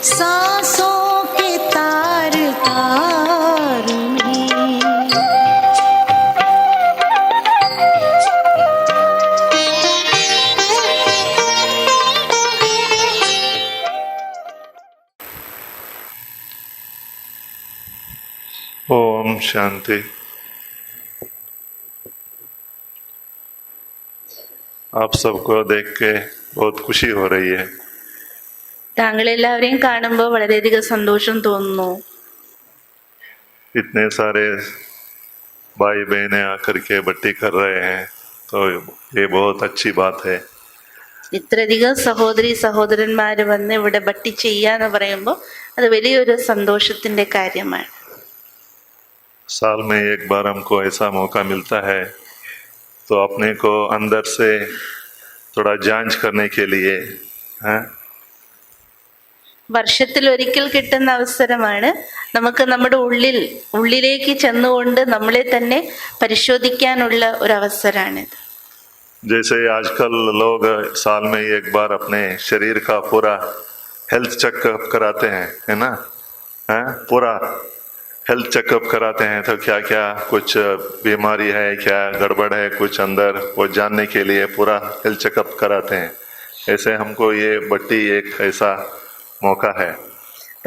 सांसों के तार तार में। ओम शांति। आप सबको देख के बहुत खुशी हो रही है। താങ്കളെല്ലാവരെയും കാണുമ്പോൾ വളരെയധികം സന്തോഷം തോന്നുന്നു. इतने सारे भाई बहनें आकर के बट्टी कर रहे हैं, तो ये बहुत अच्छी बात है। ഇത്രയധികം സഹോദരി സഹോദരന്മാർ വന്ന് ഇവിടെ ബട്ടി ചെയ്യാന്ന് പറയുമ്പോൾ അത് വലിയൊരു സന്തോഷത്തിന്റെ കാര്യമാണ്. साल में एक बार हमको ऐसा मौका मिलता है तो अपने को अंदर से थोड़ा जांच करने के लिए വർഷത്തിൽ ഒരിക്കൽ കിട്ടുന്ന അവസരമാണ് നമുക്ക് നമ്മുടെ ഉള്ളിലേക്ക് ചെന്നുകൊണ്ട് നമ്മളെ തന്നെ പരിശോധിക്കാനുള്ള ഒരു അവസരമാണിത്. जैसे आजकल लोग साल में एक बार अपने शरीर का पूरा हेल्थ चेकअप कराते हैं, है ना, पूरा हेल्थ चेकअप कराते हैं, तो क्या क्या कुछ बीमारी है, क्या गड़बड़ है कुछ अंदर, वो जानने के लिए पूरा हेल्थ चेकअप कराते हैं. ऐसे हमको ये बट्टी एक ऐसा मौका है.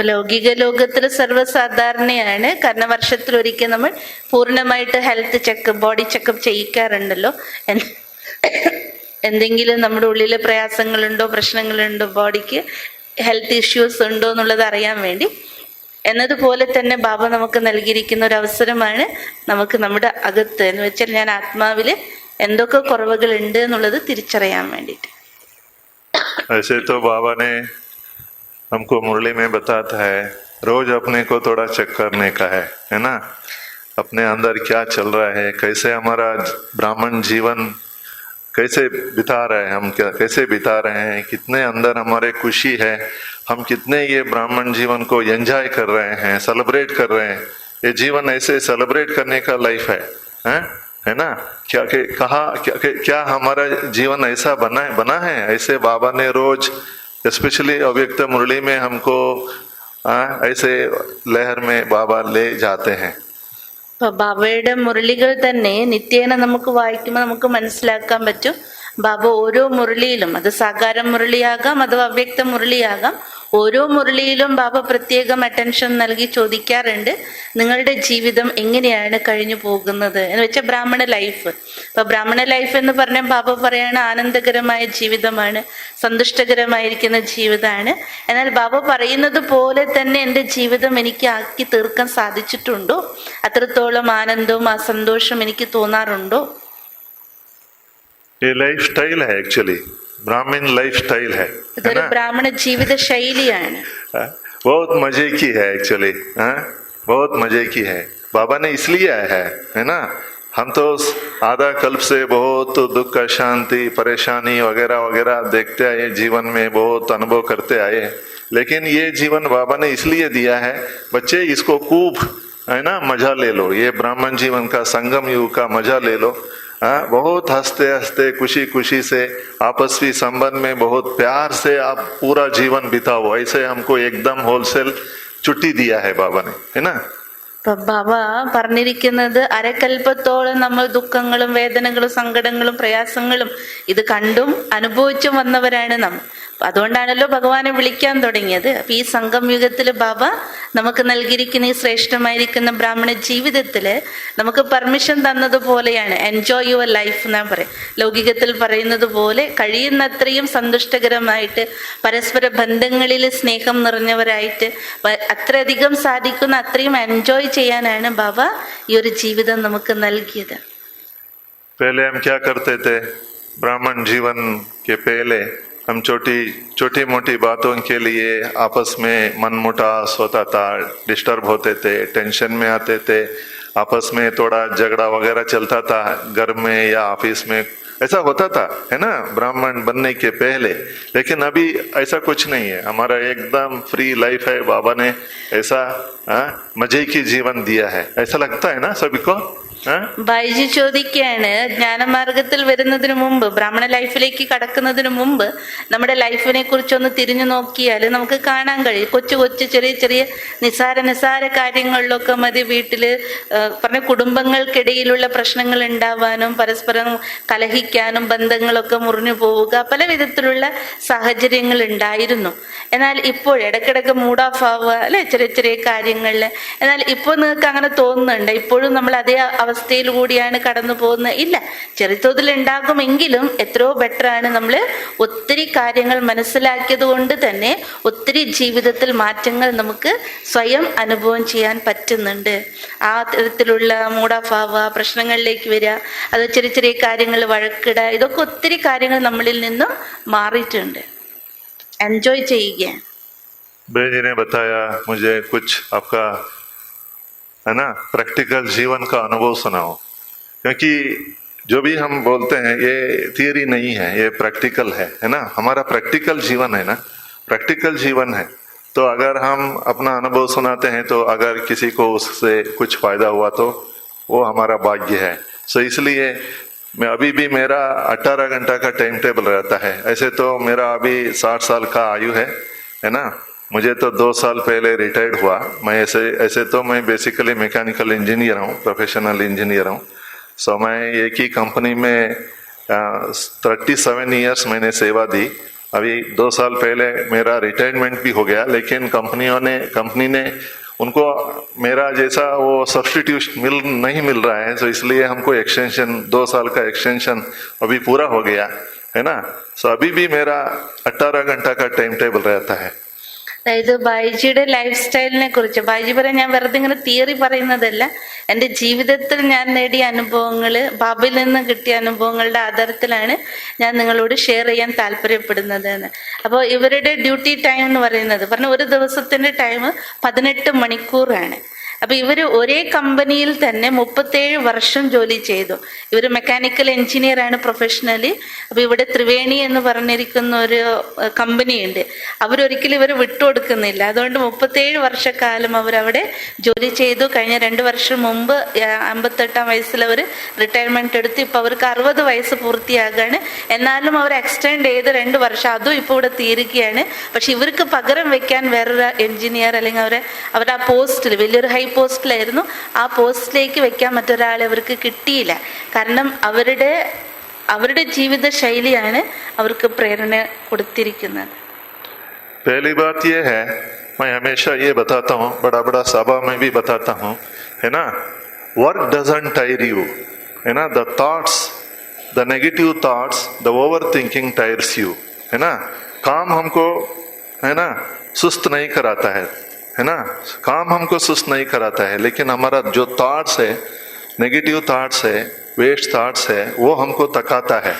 ലൗകിക ലോകത്തിൽ സർവ്വസാധാരണയാണ്, കാരണം വർഷത്തിൽ ഒരിക്കൽ നമ്മൾ പൂർണ്ണമായിട്ട് ഹെൽത്ത് ചെക്കപ്പ്, ബോഡി ചെക്കപ്പ് ചെയ്യിക്കാറുണ്ടല്ലോ. എന്തെങ്കിലും നമ്മുടെ ഉള്ളിൽ പ്രയാസങ്ങളുണ്ടോ, പ്രശ്നങ്ങളുണ്ടോ, ബോഡിക്ക് ഹെൽത്ത് ഇഷ്യൂസ് ഉണ്ടോ എന്നുള്ളത് അറിയാൻ വേണ്ടി. എന്നതുപോലെ തന്നെ ബാബ നമുക്ക് നൽകിയിരിക്കുന്ന ഒരു അവസരമാണ് നമുക്ക് നമ്മുടെ അകത്ത്, എന്ന് വെച്ചാൽ ഞാൻ ആത്മാവിൽ എന്തൊക്കെ കുറവുകൾ ഉണ്ട് എന്നുള്ളത് തിരിച്ചറിയാൻ വേണ്ടിയിട്ട്. ऐसे तो बाबा ने हमको मुरली में बताता है रोज अपने को थोड़ा चेक करने का है ना, अपने अंदर क्या चल रहा है, कैसे हमारा ब्राह्मण जीवन कैसे बिता रहे हैं, हम क्या कैसे बिता रहे हैं, कितने अंदर हमारे खुशी है, हम कितने ये ब्राह्मण जीवन को एंजॉय कर रहे हैं, सेलिब्रेट कर रहे हैं. ये जीवन ऐसे सेलिब्रेट करने का लाइफ है ना. क्या कहा क्या हमारा जीवन ऐसा बना है. ऐसे बाबा ने रोज स्पेशली अव्यक्त मुरली में हमको ऐसे लहर में बाबा ले जाते हैं. ബാബയുടെ മുരളികൾ തന്നെ നിത്യേന നമുക്ക് വായിക്കുമ്പോൾ നമുക്ക് മനസ്സിലാക്കാൻ പറ്റും. ബാബ ഓരോ മുരളിയിലും, അത് സാകാരം മുരളിയാകാം അഥവാ അവ്യക്ത മുരളിയാകാം, ഓരോ മുരളിയിലും ബാബ പ്രത്യേകം അറ്റൻഷൻ നൽകി ചോദിക്കാറുണ്ട്, നിങ്ങളുടെ ജീവിതം എങ്ങനെയാണ് കഴിഞ്ഞു പോകുന്നത് എന്ന് വെച്ചാൽ ബ്രാഹ്മണ ലൈഫ്. അപ്പൊ ബ്രാഹ്മണ ലൈഫ് എന്ന് പറഞ്ഞാൽ ബാബ പറയാണ് ആനന്ദകരമായ ജീവിതമാണ്, സന്തുഷ്ടകരമായിരിക്കുന്ന ജീവിതമാണ്. എന്നാൽ ബാബ പറയുന്നത് പോലെ തന്നെ എൻ്റെ ജീവിതം എനിക്ക് ആക്കി തീർക്കാൻ സാധിച്ചിട്ടുണ്ടോ, അത്രത്തോളം ആനന്ദവും ആ സന്തോഷവും എനിക്ക് തോന്നാറുണ്ടോ? ये लाइफ स्टाइल है, एक्चुअली ब्राह्मण लाइफ स्टाइल है, ഇതൊരു ബ്രാഹ്മണ ജീവിത ശൈലിയാണ്. बहुत मजे की है एक्चुअली, बहुत मजे की है. बाबा ने इसलिए आया है ना. हम तो आधा कल्प से बहुत दुख, शांति, परेशानी वगैरह वगैरह देखते आए, जीवन में बहुत अनुभव करते आए. लेकिन ये जीवन बाबा ने इसलिए दिया है, बच्चे इसको खूब है ना मजा ले लो, ये ब्राह्मण जीवन का संगम युग का मजा ले लो. बहुत हंसते हंसते खुशी खुशी से आपसी संबंध में बहुत प्यार से आप पूरा जीवन बिताओ. ऐसे हमको एकदम होलसेल छुट्टी दिया है बाबा ने, है ना. ഇപ്പൊ ബാബ പറഞ്ഞിരിക്കുന്നത് അരക്കൽപ്പത്തോളം നമ്മൾ ദുഃഖങ്ങളും വേദനകളും സങ്കടങ്ങളും പ്രയാസങ്ങളും ഇത് കണ്ടും അനുഭവിച്ചും വന്നവരാണ് നാം. അതുകൊണ്ടാണല്ലോ ഭഗവാനെ വിളിക്കാൻ തുടങ്ങിയത്. അപ്പൊ ഈ സംഗം യുഗത്തില് ബാബ നമുക്ക് നൽകിയിരിക്കുന്ന ഈ ശ്രേഷ്ഠമായിരിക്കുന്ന ബ്രാഹ്മണ ജീവിതത്തില് നമുക്ക് പെർമിഷൻ തന്നതുപോലെയാണ് എൻജോയ് യുവർ ലൈഫ് എന്നാ പറയാം. ലൗകികത്തിൽ പറയുന്നത് പോലെ കഴിയുന്നത്രയും സന്തുഷ്ടകരമായിട്ട് പരസ്പര ബന്ധങ്ങളിൽ സ്നേഹം നിറഞ്ഞവരായിട്ട് അത്രയധികം സാധിക്കുന്ന അത്രയും എൻജോയ് ചെയ്യാനാണ് ബാബ ഈ ഒരു ജീവിതം നമുക്ക് നൽകിയത്. पहले हम क्या करते थे, ब्राह्मण जीवन के पहले हम छोटी मोटी बातों के लिए आपस में मनमुटाव होता था, डिस्टर्ब होते थे, टेंशन में आते थे, आपस में थोड़ा झगड़ा वगैरह चलता था घर में या ऑफिस में, ऐसा होता था, है ना, ब्राह्मण बनने के पहले. लेकिन अभी ऐसा कुछ नहीं है, हमारा एकदम फ्री लाइफ है. बाबा ने ऐसा मजे की जीवन दिया है, ऐसा लगता है ना सभी को. हाँ? ബൈജി ചോദിക്കുകയാണ്, ജ്ഞാനമാർഗത്തിൽ വരുന്നതിന് മുമ്പ്, ബ്രാഹ്മണ ലൈഫിലേക്ക് കടക്കുന്നതിന് മുമ്പ് നമ്മുടെ ലൈഫിനെ കുറിച്ചൊന്ന് തിരിഞ്ഞു നോക്കിയാൽ നമുക്ക് കാണാൻ കഴിയും. കൊച്ചു കൊച്ചു ചെറിയ ചെറിയ നിസാര കാര്യങ്ങളിലൊക്കെ മതി വീട്ടില് പറഞ്ഞ കുടുംബങ്ങൾക്കിടയിലുള്ള പ്രശ്നങ്ങൾ ഉണ്ടാവാനും പരസ്പരം കലഹിക്കാനും ബന്ധങ്ങളൊക്കെ മുറിഞ്ഞു പോവുക, പല വിധത്തിലുള്ള സാഹചര്യങ്ങൾ ഉണ്ടായിരുന്നു. എന്നാൽ ഇപ്പോൾ ഇടയ്ക്കിടയ്ക്ക് മൂഡ് ഓഫ് ആവുക അല്ലെ, ചെറിയ ചെറിയ കാര്യങ്ങളിൽ. എന്നാൽ ഇപ്പോൾ നിങ്ങൾക്ക് അങ്ങനെ തോന്നുന്നുണ്ട് ഇപ്പോഴും നമ്മൾ അതേ അവസ്ഥയിൽ കൂടിയാണ് കടന്നു പോകുന്നത്? ഇല്ല, ചെറിയ തോതിൽ ഉണ്ടാകുമെങ്കിലും എത്രയോ ബെറ്ററാണ്. നമ്മൾ ഒത്തിരി കാര്യങ്ങൾ മനസ്സിലാക്കിയത് കൊണ്ട് തന്നെ ഒത്തിരി ജീവിതത്തിൽ മാറ്റങ്ങൾ നമുക്ക് സ്വയം അനുഭവം ചെയ്യാൻ പറ്റുന്നുണ്ട്. ആ തരത്തിലുള്ള മൂഡ് ഓഫ് ആവുക, പ്രശ്നങ്ങളിലേക്ക് വരിക, അത് ചെറിയ ചെറിയ കാര്യങ്ങൾ വഴക്കിടുക, ഇതൊക്കെ ഒത്തിരി കാര്യങ്ങൾ നമ്മളിൽ നിന്നും മാറിയിട്ടുണ്ട്. എൻജോയ് ചെയ്യുകയാണ്. बहन जी ने बताया मुझे कुछ आपका है ना प्रैक्टिकल जीवन का अनुभव सुनाओ, क्योंकि जो भी हम बोलते हैं ये थियरी नहीं है, ये प्रैक्टिकल है ना, हमारा प्रैक्टिकल जीवन है ना, प्रैक्टिकल जीवन है. तो अगर हम अपना अनुभव सुनाते हैं तो अगर किसी को उससे कुछ फायदा हुआ तो वो हमारा भाग्य है. सो इसलिए मैं अभी भी मेरा 18 घंटा का टाइम टेबल रहता है. ऐसे तो मेरा अभी 60 साल का आयु है ना. मुझे तो 2 साल पहले रिटायर्ड हुआ. मैं ऐसे तो मैं बेसिकली मैकेनिकल इंजीनियर हूँ, प्रोफेशनल इंजीनियर हूँ. सो मैं एक ही कंपनी में 37 ईयर्स मैंने सेवा दी. अभी 2 साल पहले मेरा रिटायरमेंट भी हो गया, लेकिन कंपनी ने उनको मेरा जैसा वो सब्स्टिट्यूट नहीं मिल रहा है. तो इसलिए हमको एक्सटेंशन 2 साल का एक्सटेंशन अभी पूरा हो गया है ना. सो अभी भी मेरा 18 घंटा का टाइम टेबल रहता है. അതായത് ബൈജിയുടെ ലൈഫ് സ്റ്റൈലിനെ കുറിച്ച് ബൈജി പറയാൻ, ഞാൻ വെറുതെ ഇങ്ങനെ തിയറി പറയുന്നതല്ല, എൻ്റെ ജീവിതത്തിൽ ഞാൻ നേടിയ അനുഭവങ്ങൾ, ബാബയിൽ നിന്ന് കിട്ടിയ അനുഭവങ്ങളുടെ ആധാരത്തിലാണ് ഞാൻ നിങ്ങളോട് ഷെയർ ചെയ്യാൻ താല്പര്യപ്പെടുന്നത് എന്ന്. അപ്പോൾ ഇവരുടെ ഡ്യൂട്ടി ടൈം എന്ന് പറയുന്നത് ഒരു ദിവസത്തിൻ്റെ ടൈം 18 മണിക്കൂറാണ്. അപ്പൊ ഇവര് ഒരേ കമ്പനിയിൽ തന്നെ 37 വർഷം ജോലി ചെയ്തു. ഇവര് മെക്കാനിക്കൽ എഞ്ചിനീയർ ആണ് പ്രൊഫഷണലി. അപ്പൊ ഇവിടെ ത്രിവേണി എന്ന് പറഞ്ഞിരിക്കുന്ന ഒരു കമ്പനി ഉണ്ട്. അവരൊരിക്കലും ഇവർ വിട്ടുകൊടുക്കുന്നില്ല. അതുകൊണ്ട് 37 വർഷക്കാലം അവരവിടെ ജോലി ചെയ്തു. കഴിഞ്ഞ 2 വർഷം മുമ്പ് 58-ാം വയസ്സിൽ അവർ റിട്ടയർമെന്റ് എടുത്ത് ഇപ്പൊ അവർക്ക് 60 വയസ്സ് പൂർത്തിയാകാണ്. എന്നാലും അവർ എക്സ്റ്റെൻഡ് ചെയ്ത് 2 വർഷം അതും ഇപ്പൊ ഇവിടെ തീരുകയാണ്. പക്ഷെ ഇവർക്ക് പകരം വെക്കാൻ വേറൊരു എഞ്ചിനീയർ അല്ലെങ്കിൽ അവരുടെ ആ പോസ്റ്റിൽ വലിയൊരു ഹൈ പോസ്റ്റിലായിരുന്നു. ആ പോസ്റ്റിലേക്ക് വെക്കാൻ മറ്റൊരാളെ അവർക്ക് കിട്ടിയില്ല. കാരണം അവരുടെ ജീവിത ശൈലിയാണ് അവർക്ക് പ്രേരണ കൊടുത്തിരിക്കുന്നത്. पहली बात यह है, मैं हमेशा ये बताता हूँ, बड़ा सभा में भी बताता हूँ, है ना, वर्क डजंट टायर यू, है ना, the thoughts, the negative thoughts, the over thinking tyres you, है ना. काम हमको है ना सुस्त नहीं कराता है ना, काम हमको सुस्त नहीं कराता है, लेकिन हमारा जो थॉट्स है, नेगेटिव थॉट्स है, वेस्ट थॉट्स है, वो हमको थकाता है,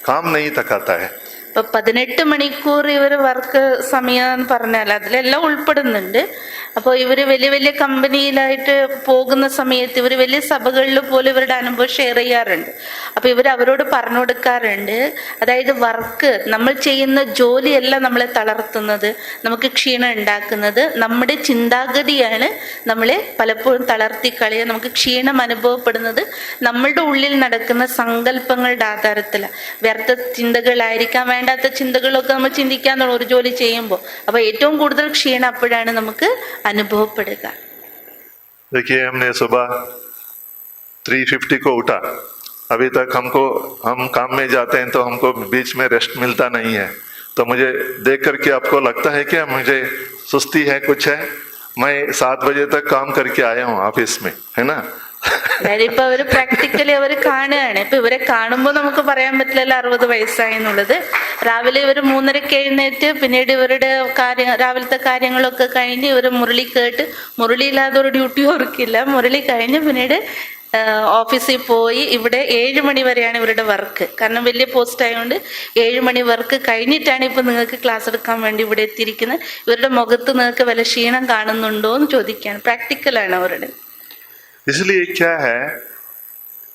काम नहीं थकाता है. ഇപ്പൊ 18 മണിക്കൂർ ഇവർ വർക്ക് സമയം എന്ന് പറഞ്ഞാൽ അതിലെല്ലാം ഉൾപ്പെടുന്നുണ്ട്. അപ്പോൾ ഇവര് വലിയ വലിയ കമ്പനിയിലായിട്ട് പോകുന്ന സമയത്ത് ഇവർ വലിയ സഭകളിൽ പോലും ഇവരുടെ അനുഭവം ഷെയർ ചെയ്യാറുണ്ട്. അപ്പൊ അവരോട് പറഞ്ഞു കൊടുക്കാറുണ്ട്, അതായത് വർക്ക്, നമ്മൾ ചെയ്യുന്ന ജോലിയല്ല നമ്മളെ തളർത്തുന്നത്, നമുക്ക് ക്ഷീണം ഉണ്ടാക്കുന്നത്, നമ്മുടെ ചിന്താഗതിയാണ് നമ്മളെ പലപ്പോഴും തളർത്തിക്കളയുക. നമുക്ക് ക്ഷീണം അനുഭവപ്പെടുന്നത് നമ്മളുടെ ഉള്ളിൽ നടക്കുന്ന സങ്കല്പങ്ങളുടെ ആധാരത്തിലാണ്. വ്യർത്ഥ ചിന്തകളായിരിക്കാം, വേണ്ടാത്ത ചിന്തകളൊക്കെ നമ്മൾ ചിന്തിക്കാന്നുള്ള ഒരു ജോലി ചെയ്യുമ്പോൾ. അപ്പൊ ഏറ്റവും കൂടുതൽ ക്ഷീണം അപ്പോഴാണ് നമുക്ക് അനുഭവപ്പെടുക. देखिए, हमने सुबह 3:50 को उठा. अभी तक हम काम में जाते हैं तो हमको बीच में रेस्ट मिलता नहीं है. तो मुझे देख करके आपको लगता है कि मुझे सुस्ती है, कुछ है. मैं 7 बजे तक काम करके आया हूँ ऑफिस में, है ना. അതായത് ഇപ്പൊ അവര് പ്രാക്ടിക്കലി അവർ കാണുകയാണ്. ഇപ്പൊ ഇവരെ കാണുമ്പോൾ നമുക്ക് പറയാൻ പറ്റില്ലല്ലോ 60 വയസ്സായി എന്നുള്ളത്. രാവിലെ ഇവർ 3:30 എഴുന്നേറ്റ് പിന്നീട് ഇവരുടെ രാവിലത്തെ കാര്യങ്ങളൊക്കെ കഴിഞ്ഞ് ഇവർ മുരളി കേട്ട്, മുരളിയില്ലാതെ ഒരു ഡ്യൂട്ടി ഓർക്കില്ല, മുരളി കഴിഞ്ഞ് പിന്നീട് ഓഫീസിൽ പോയി. ഇവിടെ 7 മണി വരെയാണ് ഇവരുടെ വർക്ക്. കാരണം വലിയ പോസ്റ്റ് ആയതുകൊണ്ട് 7 മണി വർക്ക് കഴിഞ്ഞിട്ടാണ് ഇപ്പൊ നിങ്ങൾക്ക് ക്ലാസ് എടുക്കാൻ വേണ്ടി ഇവിടെ എത്തിയിരിക്കുന്നത്. ഇവരുടെ മുഖത്ത് നിങ്ങൾക്ക് വല്ല ക്ഷീണം കാണുന്നുണ്ടോ എന്ന് ചോദിക്കുകയാണ്. പ്രാക്ടിക്കലാണ് അവരുടെ. इसलिए क्या है,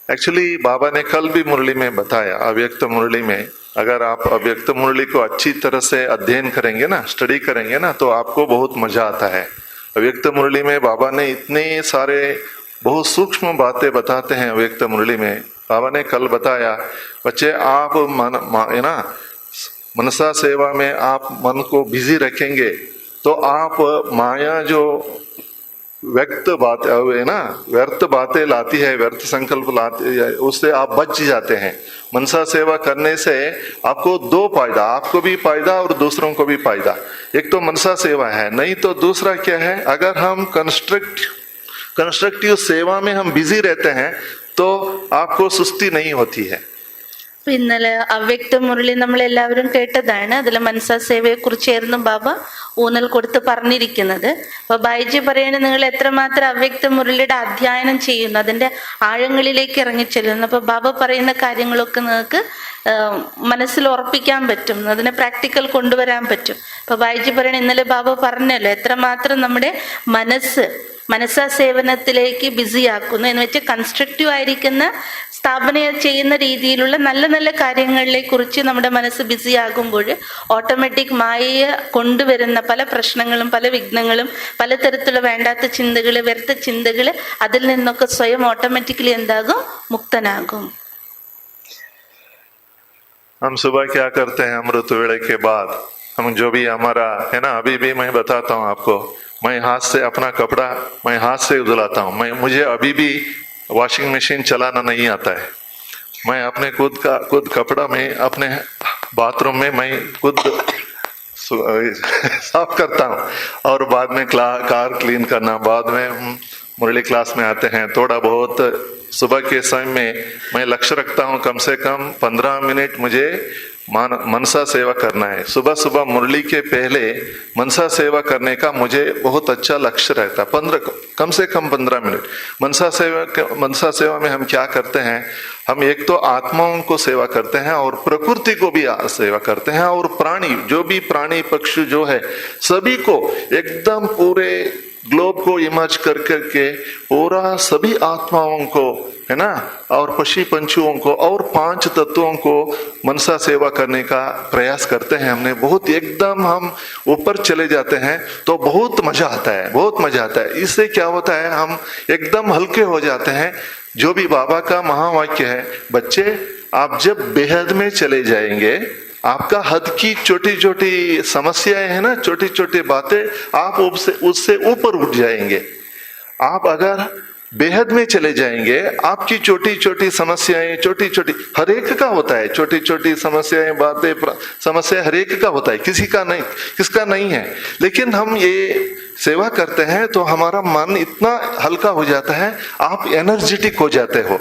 एक्चुअली बाबा ने कल भी मुरली में बताया, अव्यक्त मुरली में, अगर आप अव्यक्त मुरली को अच्छी तरह से अध्ययन करेंगे ना, स्टडी करेंगे ना, तो आपको बहुत मजा आता है. अव्यक्त मुरली में बाबा ने इतने सारे बहुत सूक्ष्म बातें बताते हैं अव्यक्त मुरली में। बाबा ने कल बताया, बच्चे आप है ना मनसा सेवा में आप मन को बिजी रखेंगे तो आप माया जो व्यक्त बात है ना, व्यर्थ बातें लाती है, व्यर्थ संकल्प लाती है, उससे आप बच जाते हैं। मनसा सेवा करने से आपको दो फायदा, आपको भी फायदा और दूसरों को भी फायदा। एक तो मनसा सेवा है, नहीं तो दूसरा क्या है, अगर हम कंस्ट्रक्टिव सेवा में हम बिजी रहते हैं तो आपको सुस्ती नहीं होती है। ഇന്നലെ അവ്യക്ത മുരളി നമ്മളെല്ലാവരും കേട്ടതാണ്. അതിൽ മനസാ സേവയെ കുറിച്ചായിരുന്നു ബാബ ഊന്നൽ കൊടുത്ത് പറഞ്ഞിരിക്കുന്നത്. അപ്പൊ ബൈജി പറയണ നിങ്ങൾ എത്രമാത്രം അവ്യക്ത മുരളിയുടെ അധ്യയനം ചെയ്യുന്നു, അതിന്റെ ആഴങ്ങളിലേക്ക് ഇറങ്ങിച്ചെല്ലുന്നു. അപ്പൊ ബാബ പറയുന്ന കാര്യങ്ങളൊക്കെ നിങ്ങൾക്ക് മനസ്സിൽ ഉറപ്പിക്കാൻ പറ്റും, അതിനെ പ്രാക്ടിക്കൽ കൊണ്ടുവരാൻ പറ്റും. അപ്പൊ ബൈജി പറയണ ഇന്നലെ ബാബ പറഞ്ഞല്ലോ എത്രമാത്രം നമ്മുടെ മനസ്സാ സേവനത്തിലേക്ക് ബിസിയാക്കുന്നു എന്ന് വെച്ചാൽ കൺസ്ട്രക്റ്റീവ് ആയിരിക്കുന്ന സ്ഥാപന ചെയ്യുന്ന രീതിയിലുള്ള നല്ല നല്ല കാര്യങ്ങളെ കുറിച്ച് നമ്മുടെ മനസ്സ് ബിസിയാകുമ്പോൾ ഓട്ടോമാറ്റിക് മായ കൊണ്ടുവരുന്ന പല പ്രശ്നങ്ങളും പല വിഘ്നങ്ങളും പലതരത്തിലുള്ള വേണ്ടാത്ത ചിന്തകൾ വ്യർത്ഥ ചിന്തകൾ അതിൽ നിന്നൊക്കെ സ്വയം ഓട്ടോമാറ്റിക്കലി എന്താകും, മുക്തനാകും. हम सुबह क्या करते हैं, अमृत वेले के बाद हम जो भी हमारा है ना, अभी भी मैं बताता हूँ आपको, मैं हाथ से अपना कपड़ा मैं हाथ से धुलाता हूँ। मुझे अभी भी वॉशिंग मशीन चलाना नहीं आता है। मैं अपने खुद कपड़ा में अपने बाथरूम में मैं खुद साफ करता हूँ और बाद में कार क्लीन करना, बाद में मुरली क्लास में आते हैं। थोड़ा बहुत सुबह के समय में मैं लक्ष्य रखता हूँ कम से कम 15 मिनट मुझे मनसा सेवा करना है। सुबह सुबह मुरली के पहले मनसा सेवा करने का मुझे बहुत अच्छा लक्ष्य रहता है। कम से कम 15 मिनट मनसा सेवा में हम क्या करते हैं, हम एक तो आत्माओं को सेवा करते हैं और प्रकृति को भी सेवा करते हैं और प्राणी जो भी प्राणी पक्षी जो है सभी को एकदम पूरे ग्लोब को इमर्ज कर करके पूरा सभी आत्माओं को है ना और पशु पंछियों को और 5 तत्वों को मनसा सेवा करने का प्रयास करते हैं। हमने बहुत एकदम हम ऊपर चले जाते हैं तो बहुत मजा आता है, बहुत मजा आता है। इससे क्या होता है, हम एकदम हल्के हो जाते हैं। जो भी बाबा का महावाक्य है, बच्चे आप जब बेहद में चले जाएंगे, आपका हद की छोटी छोटी समस्याएं है ना, छोटी छोटी बातें, आप उससे ऊपर उठ जाएंगे। आप अगर बेहद में चले जाएंगे, आपकी छोटी छोटी समस्याएं, छोटी छोटी हर एक का होता है, छोटी छोटी समस्याएं बातें समस्या हर एक का होता है, किसका नहीं है। लेकिन हम ये सेवा करते हैं तो हमारा मन इतना हल्का हो जाता है, आप एनर्जेटिक हो जाते हो।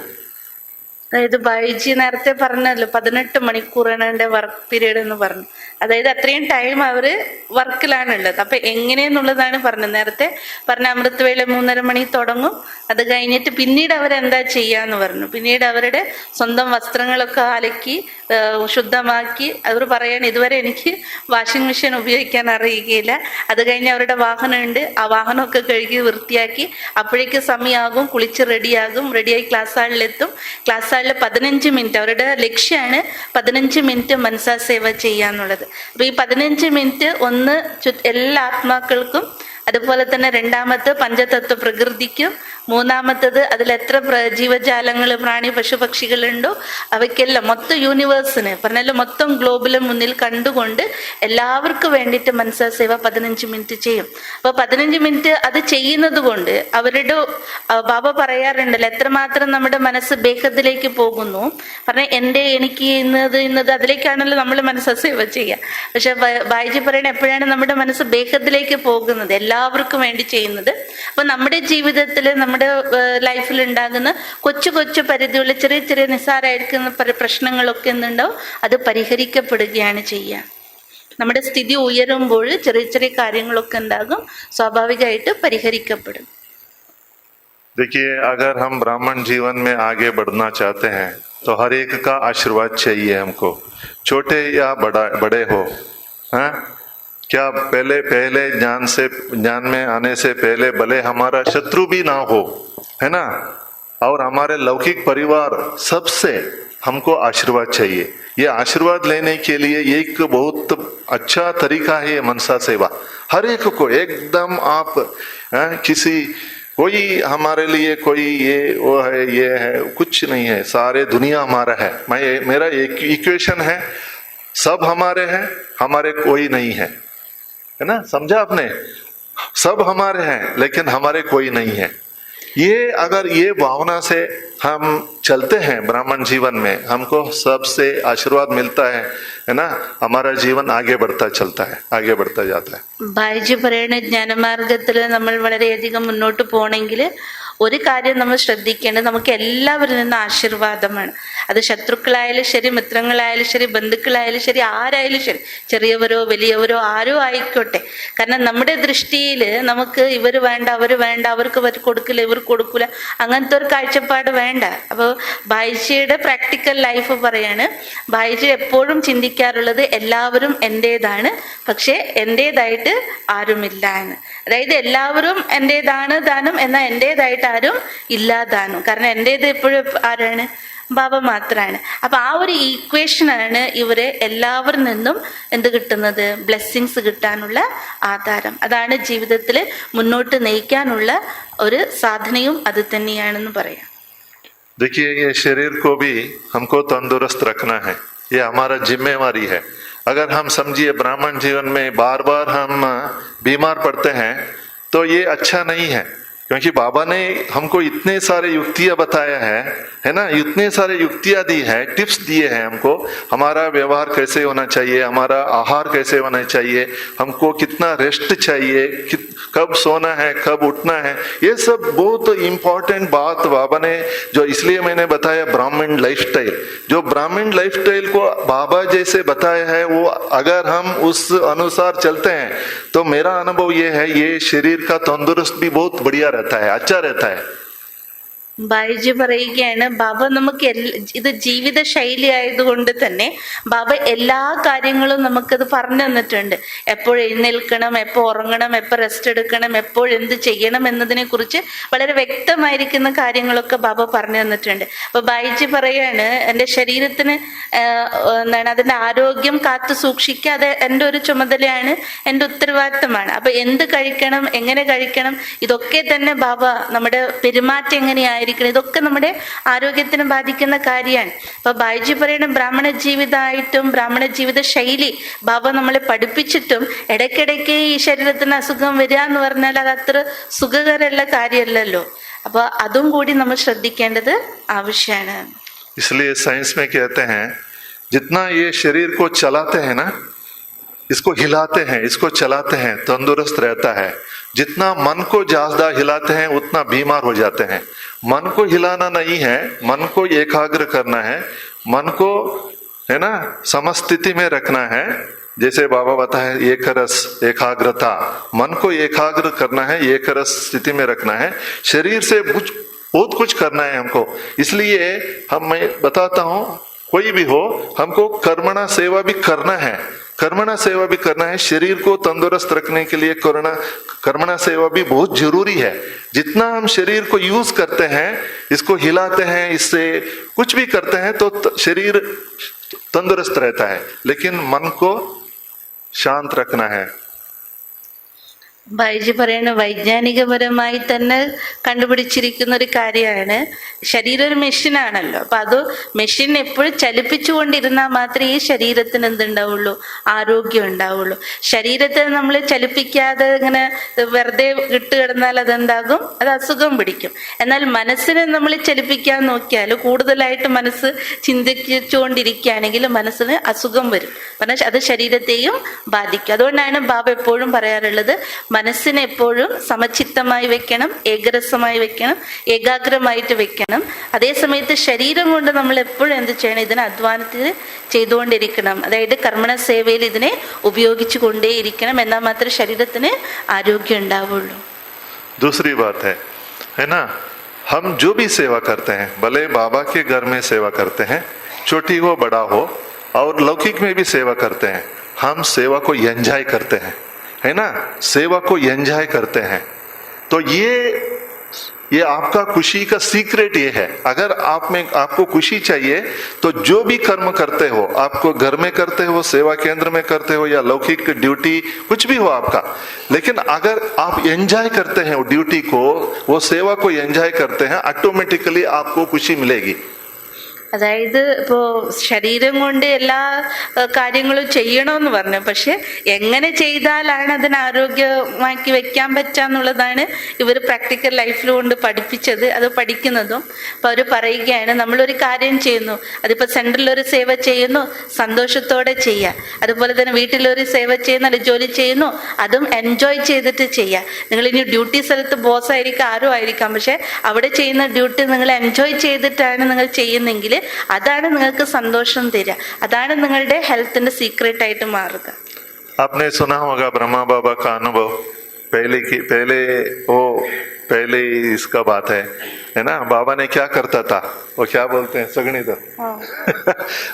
അതായത് ബൈജി നേരത്തെ പറഞ്ഞല്ലോ 18 മണിക്കൂറാണ് എൻ്റെ വർക്ക് പീരീഡ് എന്ന് പറഞ്ഞു. അതായത് അത്രയും ടൈം അവര് വർക്കിലാണുള്ളത്. അപ്പൊ എങ്ങനെയെന്നുള്ളതാണ് പറഞ്ഞത്. നേരത്തെ പറഞ്ഞ അമൃതവേള 3:30 മണി തുടങ്ങും, അത് കഴിഞ്ഞിട്ട് പിന്നീട് അവരെന്താ ചെയ്യാന്ന് പറഞ്ഞു. പിന്നീട് അവരുടെ സ്വന്തം വസ്ത്രങ്ങളൊക്കെ അലക്കി ശുദ്ധമാക്കി അവർ പറയാണ് ഇതുവരെ എനിക്ക് വാഷിംഗ് മെഷീൻ ഉപയോഗിക്കാൻ അറിയുകയില്ല. അത് കഴിഞ്ഞ് അവരുടെ വാഹനമുണ്ട്, ആ വാഹനമൊക്കെ കഴുകി വൃത്തിയാക്കി അപ്പോഴേക്ക് സമയമാകും, കുളിച്ച് റെഡിയായി ക്ലാസ് ഹാളിലെത്തും. ക്ലാസ് ഹാളിൽ 15 മിനിറ്റ് അവരുടെ ലക്ഷ്യമാണ് 15 മിനിറ്റ് മനസാ സേവ ചെയ്യാന്നുള്ളത്. അപ്പൊ ഈ 15 മിനിറ്റ് ഒന്ന് എല്ലാ ആത്മാക്കൾക്കും, അതുപോലെ തന്നെ രണ്ടാമത്തെ പഞ്ചതത്വ പ്രകൃതിക്കും, മൂന്നാമത്തത് അതിൽ എത്ര ജീവജാലങ്ങൾ പ്രാണി പശു പക്ഷികളുണ്ടോ അവയ്ക്കെല്ലാം മൊത്തം യൂണിവേഴ്സിന് പറഞ്ഞാലും മൊത്തം ഗ്ലോബിലും മുന്നിൽ കണ്ടുകൊണ്ട് എല്ലാവർക്കും വേണ്ടിയിട്ട് മനസാ സേവ 15 മിനിറ്റ് ചെയ്യും. അപ്പൊ 15 മിനിറ്റ് അത് ചെയ്യുന്നത് കൊണ്ട് അവരുടെ ബാബ പറയാറുണ്ടല്ലോ എത്രമാത്രം നമ്മുടെ മനസ്സ് ബേഹത്തിലേക്ക് പോകുന്നു. പറഞ്ഞ എനിക്ക് ഇന്നത് അതിലേക്കാണല്ലോ നമ്മൾ മനസാ സേവ ചെയ്യുക. പക്ഷെ ബായിജി പറയണ എപ്പോഴാണ് നമ്മുടെ മനസ്സ് ബേഹത്തിലേക്ക് പോകുന്നത്, എല്ലാവർക്കും വേണ്ടി ചെയ്യുന്നത്. അപ്പൊ നമ്മുടെ ജീവിതത്തിൽ നമ്മുടെ ലൈഫിൽ ഉണ്ടാകുന്ന കൊച്ചു കൊച്ചു പരിധിയുള്ള ചെറിയ ചെറിയ നിസ്സാരമായിരിക്കുന്ന പ്രശ്നങ്ങളൊക്കെ എന്തുണ്ടാവും, അത് പരിഹരിക്കപ്പെടുകയാണ് ചെയ്യുക. നമ്മുടെ സ്ഥിതി ഉയരുമ്പോൾ ചെറിയ ചെറിയ കാര്യങ്ങളൊക്കെ ഉണ്ടാകും, സ്വാഭാവികമായിട്ട് പരിഹരിക്കപ്പെടും. देखिए, अगर हम ब्राह्मण जीवन में आगे बढ़ना चाहते हैं तो हर एक का आशीर्वाद चाहिए हमको, छोटे या बड़े हो। हाँ, क्या पहले ज्ञान में आने से पहले भले हमारा शत्रु भी ना हो, है ना, और हमारे लौकिक परिवार सबसे हमको आशीर्वाद चाहिए। ये आशीर्वाद लेने के लिए एक बहुत अच्छा तरीका है मनसा सेवा। हर एक को एकदम आप किसी कोई हमारे लिए कोई ये वो है ये है कुछ नहीं है, सारे दुनिया हमारा है। मेरा एक इक्वेशन है, सब हमारे हैं, हमारे कोई नहीं है, है ना, समझा आपने? सब हमारे हैं लेकिन हमारे कोई नहीं है। ये अगर ये भावना से हम चलते हैं ब्राह्मण जीवन में, हमको सबसे आशीर्वाद मिलता है ना, हमारा जीवन आगे बढ़ता चलता है, आगे बढ़ता जाता है। ബായിജി പറയുന്ന ജ്ഞാനമാർഗത്തിൽ നമ്മൾ വളരെയധികം മുന്നോട്ട് പോകണമെങ്കിൽ ഒരു കാര്യം നമ്മൾ ശ്രദ്ധിക്കേണ്ടത്, നമുക്ക് എല്ലാവരിൽ നിന്നും ആശീർവാദമാണ്. അത് ശത്രുക്കളായാലും ശരി, മിത്രങ്ങളായാലും ശരി, ബന്ധുക്കളായാലും ശരി, ആരായാലും ശരി, ചെറിയവരോ വലിയവരോ ആരോ ആയിക്കോട്ടെ. കാരണം നമ്മുടെ ദൃഷ്ടിയിൽ നമുക്ക് ഇവർ വേണ്ട, അവർ വേണ്ട, അവർക്ക് കൊടുക്കില്ല, ഇവർക്ക് കൊടുക്കില്ല, അങ്ങനത്തെ ഒരു കാഴ്ചപ്പാട് വേണ്ട. അപ്പോൾ ബായിജിയുടെ പ്രാക്ടിക്കൽ ലൈഫ് പറയാണ്, ബായിജി എപ്പോഴും ചിന്തിക്കാറുള്ളത് എല്ലാവരും എൻ്റേതാണ്, പക്ഷെ എൻ്റേതായിട്ട് ആരുമില്ല എന്ന്. അതായത് എല്ലാവരും എൻ്റേതാണ് ദാനം, എന്നാൽ എൻ്റേതായിട്ട് ആരും ഇല്ലാതാനും. കാരണം എൻ്റേത് എപ്പോഴും ആരാണ്? ബാബ മാത്രമാണ്. അപ്പൊ ആ ഒരു ഈക്വേഷനാണ് ഇവരെ എല്ലാവരിൽ നിന്നും എന്ത് കിട്ടുന്നത്? ബ്ലെസ്സിങ്സ് കിട്ടാനുള്ള ആധാരം. അതാണ് ജീവിതത്തിൽ മുന്നോട്ട് നയിക്കാനുള്ള ഒരു സാധനയും അത് തന്നെയാണെന്ന് പറയാം. देखिए, ये शरीर को भी हमको तंदुरुस्त रखना है, ये हमारा जिम्मेवारी है। अगर हम समझिए ब्राह्मण जीवन में बार बार हम बीमार पड़ते हैं तो ये अच्छा नहीं है, क्योंकि बाबा ने हमको इतने सारे युक्तियां बताया है ना, इतने सारे युक्तियां दी है, टिप्स दिए हैं हमको, हमारा व्यवहार कैसे होना चाहिए, हमारा आहार कैसे होना चाहिए, हमको कितना रेस्ट चाहिए, कब सोना है, कब उठना है, ये सब बहुत इम्पोर्टेंट बात बाबा ने, जो इसलिए मैंने बताया ब्राह्मण लाइफस्टाइल, जो ब्राह्मण लाइफस्टाइल को बाबा जैसे बताया है, वो अगर हम उस अनुसार चलते हैं तो मेरा अनुभव ये है, ये शरीर का तंदुरुस्त भी बहुत बढ़िया रहता है, अच्छा रहता है। ബായിജി പറയുകയാണ്, ബാബ നമുക്ക് ഇത് ജീവിത ശൈലി ആയതുകൊണ്ട് തന്നെ ബാബ എല്ലാ കാര്യങ്ങളും നമുക്കത് പറഞ്ഞു തന്നിട്ടുണ്ട്. എപ്പോൾ എഴുന്നേൽക്കണം, എപ്പോൾ ഉറങ്ങണം, എപ്പോൾ റെസ്റ്റ് എടുക്കണം, എപ്പോൾ എന്ത് ചെയ്യണം എന്നതിനെ കുറിച്ച് വളരെ വ്യക്തമായിരിക്കുന്ന കാര്യങ്ങളൊക്കെ ബാബ പറഞ്ഞു തന്നിട്ടുണ്ട്. അപ്പൊ ബായിജി പറയാണ്, എൻ്റെ ശരീരത്തിന് അതിന്റെ ആരോഗ്യം കാത്തു സൂക്ഷിക്കുക, അത് എൻ്റെ ഒരു ചുമതലയാണ്, എൻ്റെ ഉത്തരവാദിത്തമാണ്. അപ്പൊ എന്ത് കഴിക്കണം, എങ്ങനെ കഴിക്കണം, ഇതൊക്കെ തന്നെ ബാബ നമ്മുടെ പെരുമാറ്റം എങ്ങനെയായിരിക്കും, ഇതൊക്കെ നമ്മുടെ ആരോഗ്യത്തിന് ബാധിക്കുന്ന കാര്യമാണ്. അപ്പൊ ബായിജി പറയുന്ന ബ്രാഹ്മണ ജീവിതമായിട്ടും ബ്രാഹ്മണ ജീവിത ശൈലി ബാബ നമ്മളെ പഠിപ്പിച്ചിട്ടും ഇടയ്ക്കിടയ്ക്ക് ഈ ശരീരത്തിന് അസുഖം വരിക എന്ന് പറഞ്ഞാൽ അത് അത്ര സുഖകരമുള്ള കാര്യമല്ലല്ലോ. അപ്പൊ അതും കൂടി നമ്മൾ ശ്രദ്ധിക്കേണ്ടത് ആവശ്യമാണ്. इसलिए साइंस में कहते हैं, जितना ये शरीर को चलाते हैं ना, इसको हिलाते हैं, इसको चलाते हैं, तंदुरुस्त रहता है। जितना मन को ज्यादा हिलाते हैं उतना बीमार हो जाते हैं। मन को हिलाना नहीं है, मन को एकाग्र करना है, मन को, है ना, समस्थिति में रखना है। जैसे बाबा बताए एक रस एकाग्रता, मन को एकाग्र करना है, एक रस स्थिति में रखना है। शरीर से बहुत कुछ करना है हमको। इसलिए मैं बताता हूँ, कोई भी हो, हमको कर्मणा सेवा भी करना है, कर्मणा सेवा भी करना है। शरीर को तंदुरुस्त रखने के लिए कर्मणा सेवा भी बहुत जरूरी है। जितना हम शरीर को यूज करते हैं, इसको हिलाते हैं, इससे कुछ भी करते हैं तो शरीर तंदुरुस्त रहता है, लेकिन मन को शांत रखना है। ബൈജി പറയുന്ന വൈജ്ഞാനികപരമായി തന്നെ കണ്ടുപിടിച്ചിരിക്കുന്ന ഒരു കാര്യമാണ്, ശരീരം ഒരു മെഷീനാണല്ലോ. അപ്പൊ അത് മെഷീൻ എപ്പോഴും ചലിപ്പിച്ചുകൊണ്ടിരുന്നാൽ മാത്രമേ ഈ ശരീരത്തിന് എന്തുണ്ടാവുള്ളൂ? ആരോഗ്യം ഉണ്ടാവുള്ളൂ. ശരീരത്തെ നമ്മൾ ചലിപ്പിക്കാതെ ഇങ്ങനെ വെറുതെ ഇട്ട് കിടന്നാൽ അതെന്താകും? അത് അസുഖം പിടിക്കും. എന്നാൽ മനസ്സിനെ നമ്മൾ ചലിപ്പിക്കാൻ നോക്കിയാൽ, കൂടുതലായിട്ട് മനസ്സ് ചിന്തിച്ചുകൊണ്ടിരിക്കുകയാണെങ്കിൽ മനസ്സിന് അസുഖം വരും. പറഞ്ഞാൽ അത് ശരീരത്തെയും ബാധിക്കും. അതുകൊണ്ടാണ് ബാബ എപ്പോഴും പറയാറുള്ളത്, മനസ്സിനെ എപ്പോഴും സമചിത്തമായി വെക്കണം, ഏകരസമായി വെക്കണം, ഏകാഗ്രമായിട്ട് വെക്കണം. അതേസമയത്ത് ശരീരം കൊണ്ട് നമ്മൾ എപ്പോഴും എന്ത് ചെയ്യണം? ഇതിനെ അധ്വാനത്തിൽ ചെയ്തുകൊണ്ടിരിക്കണം. അതായത് കർമ്മണ സേവയിൽ ഇതിനെ ഉപയോഗിച്ചു കൊണ്ടേയിരിക്കണം. എന്നാൽ മാത്രമേ ശരീരത്തിന് ആരോഗ്യം ഉണ്ടാവുള്ളൂ. दूसरी बात है ना, हम जो भी सेवा करते हैं, भले बाबा के घर में सेवा करते हैं, छोटी हो बड़ा हो, और लौकिक में भी सेवा करते हैं, हम सेवा को एंजॉय करते हैं, है ना, सेवा को एंजॉय करते हैं। तो ये आपका खुशी का सीक्रेट ये है। अगर आप में आपको खुशी चाहिए तो जो भी कर्म करते हो, आपको घर में करते हो, सेवा केंद्र में करते हो, या लौकिक ड्यूटी कुछ भी हो आपका, लेकिन अगर आप एंजॉय करते हैं वो ड्यूटी को, वो सेवा को एंजॉय करते हैं, ऑटोमेटिकली आपको खुशी मिलेगी। അതായത് ഇപ്പോ ശരീരം കൊണ്ട് എല്ലാ കാര്യങ്ങളും ചെയ്യണമെന്ന് പറഞ്ഞു, പക്ഷെ എങ്ങനെ ചെയ്താലാണ് അതിന് ആരോഗ്യമാക്കി വെക്കാൻ പറ്റാന്നുള്ളതാണ് ഇവർ പ്രാക്ടിക്കൽ ലൈഫിൽ കൊണ്ട് പഠിപ്പിച്ചത്, അത് പഠിക്കുന്നതും. അപ്പൊ അവർ പറയുകയാണ്, നമ്മളൊരു കാര്യം ചെയ്യുന്നു, അതിപ്പോ സെന്ററിലൊരു സേവ ചെയ്യുന്നു, സന്തോഷത്തോടെ ചെയ്യാം. അതുപോലെ തന്നെ വീട്ടിലൊരു സേവ ചെയ്യുന്നു, അല്ലെങ്കിൽ ജോലി ചെയ്യുന്നു, അതും എൻജോയ് ചെയ്തിട്ട് ചെയ്യാം. നിങ്ങൾ ഇനി ഡ്യൂട്ടി സ്ഥലത്ത് ബോസ് ആയിരിക്കാം, ആരും ആയിരിക്കാം, പക്ഷെ അവിടെ ചെയ്യുന്ന ഡ്യൂട്ടി നിങ്ങൾ എൻജോയ് ചെയ്തിട്ടാണ് നിങ്ങൾ ചെയ്യുന്നെങ്കിൽ അതാണ് നിങ്ങൾക്ക് സന്തോഷം തരിക, അതാണ് നിങ്ങളുടെ ഹെൽത്തിന്റെ സീക്രട്ട് ആയിട്ട് മാറുക. आपने सुना होगा ब्रह्मा बाबा का अनुभव, पहले इसका बात है ना। बाबा ने क्या करता था, वो क्या बोलते हैं, सगनी तो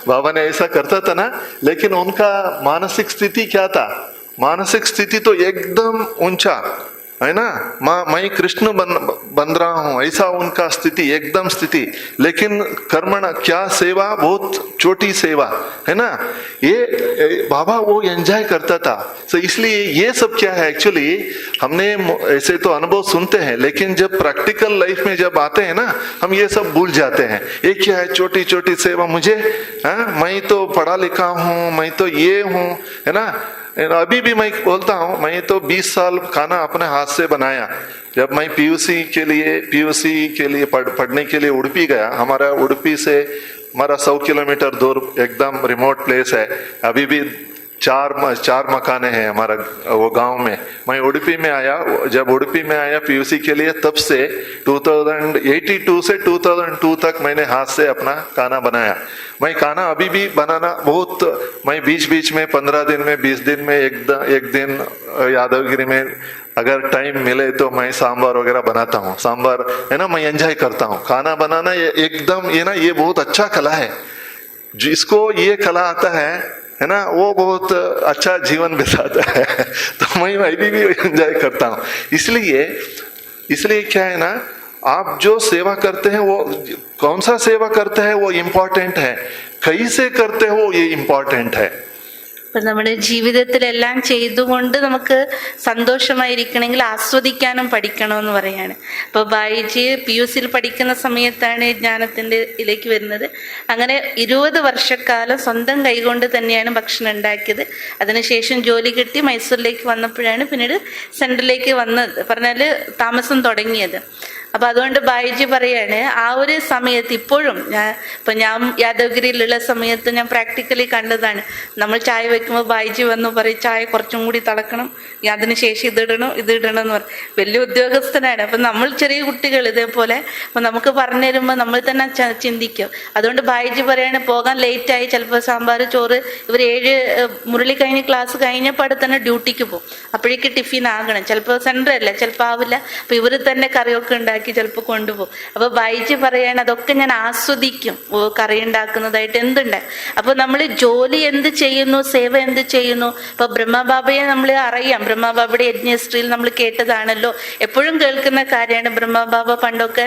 बाबा ने ऐसा करता था ना, लेकिन उनका मानसिक स्थिति क्या था, मानसिक स्थिति तो एकदम ऊंचा है ना। मैं कृष्ण बन रहा हूं, ऐसा उनका स्थिति, एकदम स्थिति। लेकिन कर्मण क्या सेवा, बहुत छोटी सेवा है ना। ये बाबा वो एंजॉय करता था। तो इसलिए ये सब क्या है, एक्चुअली हमने ऐसे तो अनुभव सुनते हैं, लेकिन जब प्रैक्टिकल लाइफ में जब आते हैं ना, हम ये सब भूल जाते हैं। ये क्या है, छोटी छोटी सेवा, मुझे मैं तो पढ़ा लिखा हूँ, मैं तो ये हूँ, है ना। अभी भी मैं बोलता हूँ, मैं तो 20 साल खाना अपने हाथ से बनाया। जब मैं पीयूसी के लिए पढ़ने के लिए उड़पी गया, हमारा उड़पी से हमारा 100 किलोमीटर दूर एकदम रिमोट प्लेस है। अभी भी चार मकाने हैं हमारा वो गांव में। मैं उड़पी में आया, जब उड़पी में आया पीयूसी के लिए, तब से 2082 से 2002 तक मैंने हाथ से अपना खाना बनाया। मैं खाना अभी भी बनाना बहुत, मैं बीच में 15 दिन में, 20 दिन में एक दिन यादवगिरी में अगर टाइम मिले तो मैं सांभर वगैरह बनाता हूँ। सांभर है ना, मैं एंजॉय करता हूँ। खाना बनाना ये एकदम ये ना, ये बहुत अच्छा कला है। जिसको ये कला आता है ना, वो बहुत अच्छा जीवन बिताता है। तो मैं अभी भी एंजॉय करता हूँ। इसलिए क्या है ना, आप जो सेवा करते हैं, वो कौन सा सेवा करते हैं वो इम्पोर्टेंट है, कैसे करते हो ये इम्पोर्टेंट है। ഇപ്പൊ നമ്മുടെ ജീവിതത്തിലെല്ലാം ചെയ്തുകൊണ്ട് നമുക്ക് സന്തോഷമായിരിക്കണമെങ്കിൽ ആസ്വദിക്കാനും പഠിക്കണമെന്ന് പറയാണ്. ഇപ്പൊ ബായിജി PUCയിൽ പഠിക്കുന്ന സമയത്താണ് ജ്ഞാനത്തിന്റെ ഇതിലേക്ക് വരുന്നത്. അങ്ങനെ 20 വർഷക്കാലം സ്വന്തം കൈകൊണ്ട് തന്നെയാണ് ഭക്ഷണം ഉണ്ടാക്കിയത്. അതിനുശേഷം ജോലി കിട്ടി മൈസൂരിലേക്ക് വന്നപ്പോഴാണ് പിന്നീട് സെന്ററിലേക്ക് പറഞ്ഞാല് താമസം തുടങ്ങിയത്. അപ്പൊ അതുകൊണ്ട് ബായിജി പറയാണ്, ആ ഒരു സമയത്ത് ഇപ്പോഴും ഞാൻ യാദവഗിരിയിലുള്ള സമയത്ത് ഞാൻ പ്രാക്ടിക്കലി കണ്ടതാണ്. നമ്മൾ ചായ വെക്കുമ്പോൾ ബായിജി വന്ന് പറയും, ചായ കുറച്ചും കൂടി തിളക്കണം, അതിനുശേഷം ഇതിടണം എന്ന് പറയും. വലിയ ഉദ്യോഗസ്ഥനാണ്. അപ്പൊ നമ്മൾ ചെറിയ കുട്ടികൾ ഇതേപോലെ അപ്പൊ നമുക്ക് പറഞ്ഞു തരുമ്പോൾ നമ്മൾ തന്നെ ചിന്തിക്കും. അതുകൊണ്ട് ബായിജി പറയാണ്, പോകാൻ ലേറ്റായി, ചിലപ്പോൾ സാമ്പാർ ചോറ്, ഇവർ 7 മുരളി കഴിഞ്ഞ് ക്ലാസ് കഴിഞ്ഞപ്പോൾ അവിടെ തന്നെ ഡ്യൂട്ടിക്ക് പോകും. അപ്പോഴേക്ക് ടിഫിൻ ആകണം, ചിലപ്പോൾ സെൻറ്റർ അല്ല, ചിലപ്പോൾ ആവില്ല. അപ്പൊ ഇവർ തന്നെ കറിയൊക്കെ ഉണ്ടാക്കി ചിലപ്പോൾ കൊണ്ടുപോകും. അപ്പൊ ബായിജി പറയാണ്, അതൊക്കെ ഞാൻ ആസ്വദിക്കും, കറി ഉണ്ടാക്കുന്നതായിട്ട് എന്തുണ്ട്. അപ്പൊ നമ്മൾ ജോലി എന്ത് ചെയ്യുന്നു, സേവ എന്ത് ചെയ്യുന്നു. ഇപ്പൊ ബ്രഹ്മബാബയെ നമ്മൾ അറിയാം, ബ്രഹ്മബാബയുടെ യജ്ഞശ്രീയിൽ നമ്മൾ കേട്ടതാണല്ലോ, എപ്പോഴും കേൾക്കുന്ന കാര്യമാണ്. ബ്രഹ്മബാബ പണ്ടൊക്കെ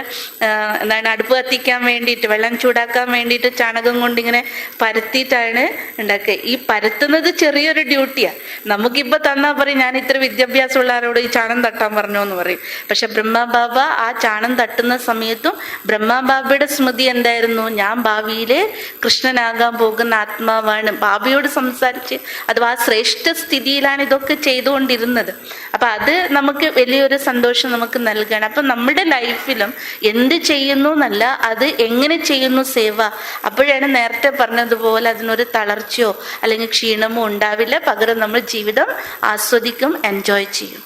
അടുപ്പ് കത്തിക്കാൻ വേണ്ടിയിട്ട്, വെള്ളം ചൂടാക്കാൻ വേണ്ടിയിട്ട് ചാണകം കൊണ്ട് ഇങ്ങനെ പരത്തിയിട്ടാണ് ഉണ്ടാക്കുക. ഈ പരത്തുന്നത് ചെറിയൊരു ഡ്യൂട്ടിയാണ്. നമുക്കിപ്പോൾ തന്നാൽ പറയും, ഞാൻ ഇത്ര വിദ്യാഭ്യാസമുള്ള ആരോട് ഈ ചാണം തട്ടാൻ പറഞ്ഞോ എന്ന് പറയും. പക്ഷെ ബ്രഹ്മബാബ ആ ചാണം തട്ടുന്ന സമയത്തും ബ്രഹ്മബാബയുടെ സ്മൃതി എന്തായിരുന്നു, ഞാൻ ഭാവിയിലെ കൃഷ്ണനാകാൻ പോകുന്ന ആത്മാവാണ്. ബാബയോട് സംസാരിച്ച് അഥവാ ശ്രേഷ്ഠ സ്ഥിതിയിലാണ് ഇതൊക്കെ ചെയ്തുകൊണ്ടിരുന്നത്. അപ്പൊ അത് നമുക്ക് വലിയൊരു സന്തോഷം നമുക്ക് നൽകണം. അപ്പൊ നമ്മുടെ ലൈഫിലും എന്ത് ചെയ്യുന്നു എന്നല്ല, അത് എങ്ങനെ ചെയ്യുന്നു സേവ. അപ്പോഴാണ് നേരത്തെ പറഞ്ഞതുപോലെ അതിനൊരു തളർച്ചയോ അല്ലെങ്കിൽ ക്ഷീണമോ ഉണ്ടാവില്ല. പകരം നമ്മൾ ജീവിതം ആസ്വദിക്കും, എൻജോയ് ചെയ്യും.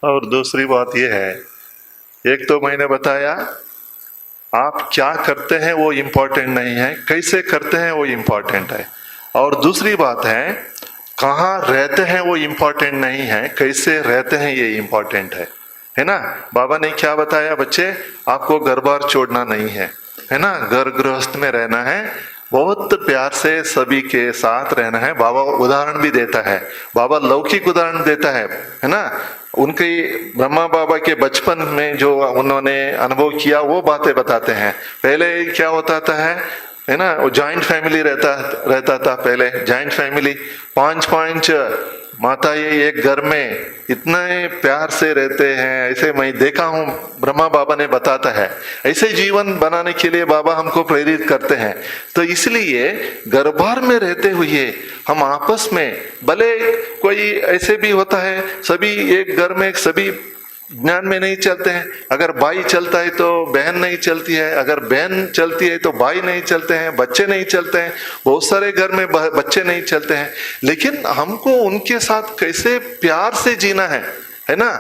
और दूसरी बात यह है, एक तो मैंने बताया आप क्या करते हैं वो इम्पोर्टेंट नहीं है, कैसे करते हैं वो इम्पोर्टेंट है। और दूसरी बात है, कहाँ रहते हैं वो इम्पोर्टेंट नहीं है, कैसे रहते हैं ये इम्पोर्टेंट है ना। बाबा ने क्या बताया, बच्चे आपको घर बार छोड़ना नहीं है ना, घर गृहस्थ में रहना है, बहुत प्यार से सभी के साथ रहना है। बाबा उदाहरण भी देता है, बाबा लौकिक उदाहरण देता है ना। उनके ब्रह्मा बाबा के बचपन में जो उन्होंने अनुभव किया वो बातें बताते हैं। पहले क्या होता था है ना, वो जॉइंट फैमिली रहता था। पहले जॉइंट फैमिली, 5 माता ये एक घर में इतने प्यार से रहते हैं, ऐसे मैं देखा हूँ, ब्रह्मा बाबा ने बताता है। ऐसे जीवन बनाने के लिए बाबा हमको प्रेरित करते हैं। तो इसलिए घर भर में रहते हुए हम आपस में, भले कोई ऐसे भी होता है सभी एक घर में सभी ज्ञान में नहीं चलते हैं, अगर भाई चलता है तो बहन नहीं चलती है, अगर बहन चलती है तो भाई नहीं चलते हैं, बच्चे नहीं चलते हैं, बहुत सारे घर में बच्चे नहीं चलते हैं। लेकिन हमको उनके साथ कैसे प्यार से जीना है ना।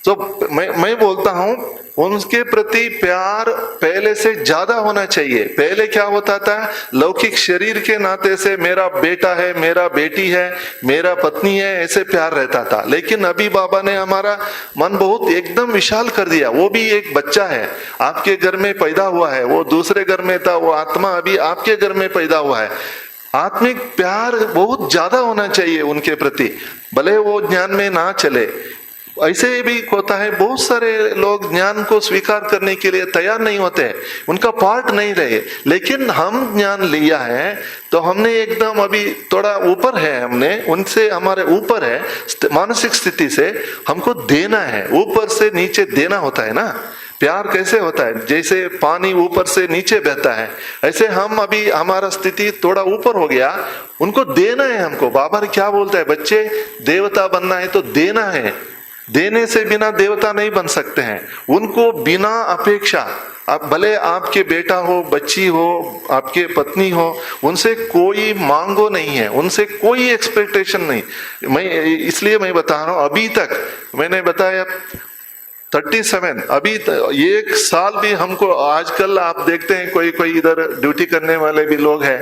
तो मैं बोलता हूं उनके प्रति प्यार पहले से ज्यादा होना चाहिए। पहले क्या होता था, लौकिक शरीर के नाते से मेरा बेटा है, मेरा बेटी है, मेरा पत्नी है, ऐसे प्यार रहता था। लेकिन अभी बाबा ने हमारा मन बहुत एकदम विशाल कर दिया। वो भी एक बच्चा है, आपके घर में पैदा हुआ है, वो दूसरे घर में था, वो आत्मा अभी आपके घर में पैदा हुआ है। आत्मिक प्यार बहुत ज्यादा होना चाहिए उनके प्रति, भले वो ज्ञान में ना चले। ऐसे भी होता है बहुत सारे लोग ज्ञान को स्वीकार करने के लिए तैयार नहीं होते, उनका पार्ट नहीं रहे। लेकिन हम ज्ञान लिया है तो हमने एकदम अभी थोड़ा ऊपर है, हमने उनसे हमारे ऊपर है मानसिक स्थिति से, हमको देना है, ऊपर से नीचे देना होता है ना। प्यार कैसे होता है, जैसे पानी ऊपर से नीचे बहता है, ऐसे हम अभी हमारा स्थिति थोड़ा ऊपर हो गया, उनको देना है हमको। बाबा क्या बोलता है, बच्चे देवता बनना है तो देना है, देने से बिना देवता नहीं बन सकते हैं। उनको बिना अपेक्षा, आप भले आपके बेटा हो, बच्ची हो, आपके पत्नी हो, उनसे कोई मांगो नहीं है, उनसे कोई एक्सपेक्टेशन नहीं। मैं इसलिए मैं बता रहा हूं, अभी तक मैंने बताया 37, अभी एक साल भी हमको, आजकल आप देखते हैं कोई कोई इधर ड्यूटी करने वाले भी लोग हैं,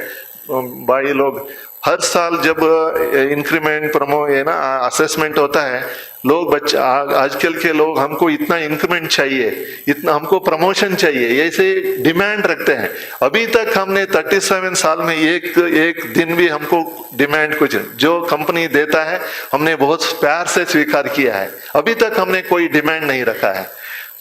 भाई लोग, हर साल जब इंक्रीमेंट प्रमो है ना असेसमेंट होता है, लोग बच्चा आजकल के लोग हमको इतना इंक्रीमेंट चाहिए, इतना हमको प्रमोशन चाहिए, ऐसे डिमांड रखते हैं। अभी तक हमने 37 साल में एक दिन भी हमको डिमांड कुछ जो कंपनी देता है हमने बहुत प्यार से स्वीकार किया है, अभी तक हमने कोई डिमांड नहीं रखा है।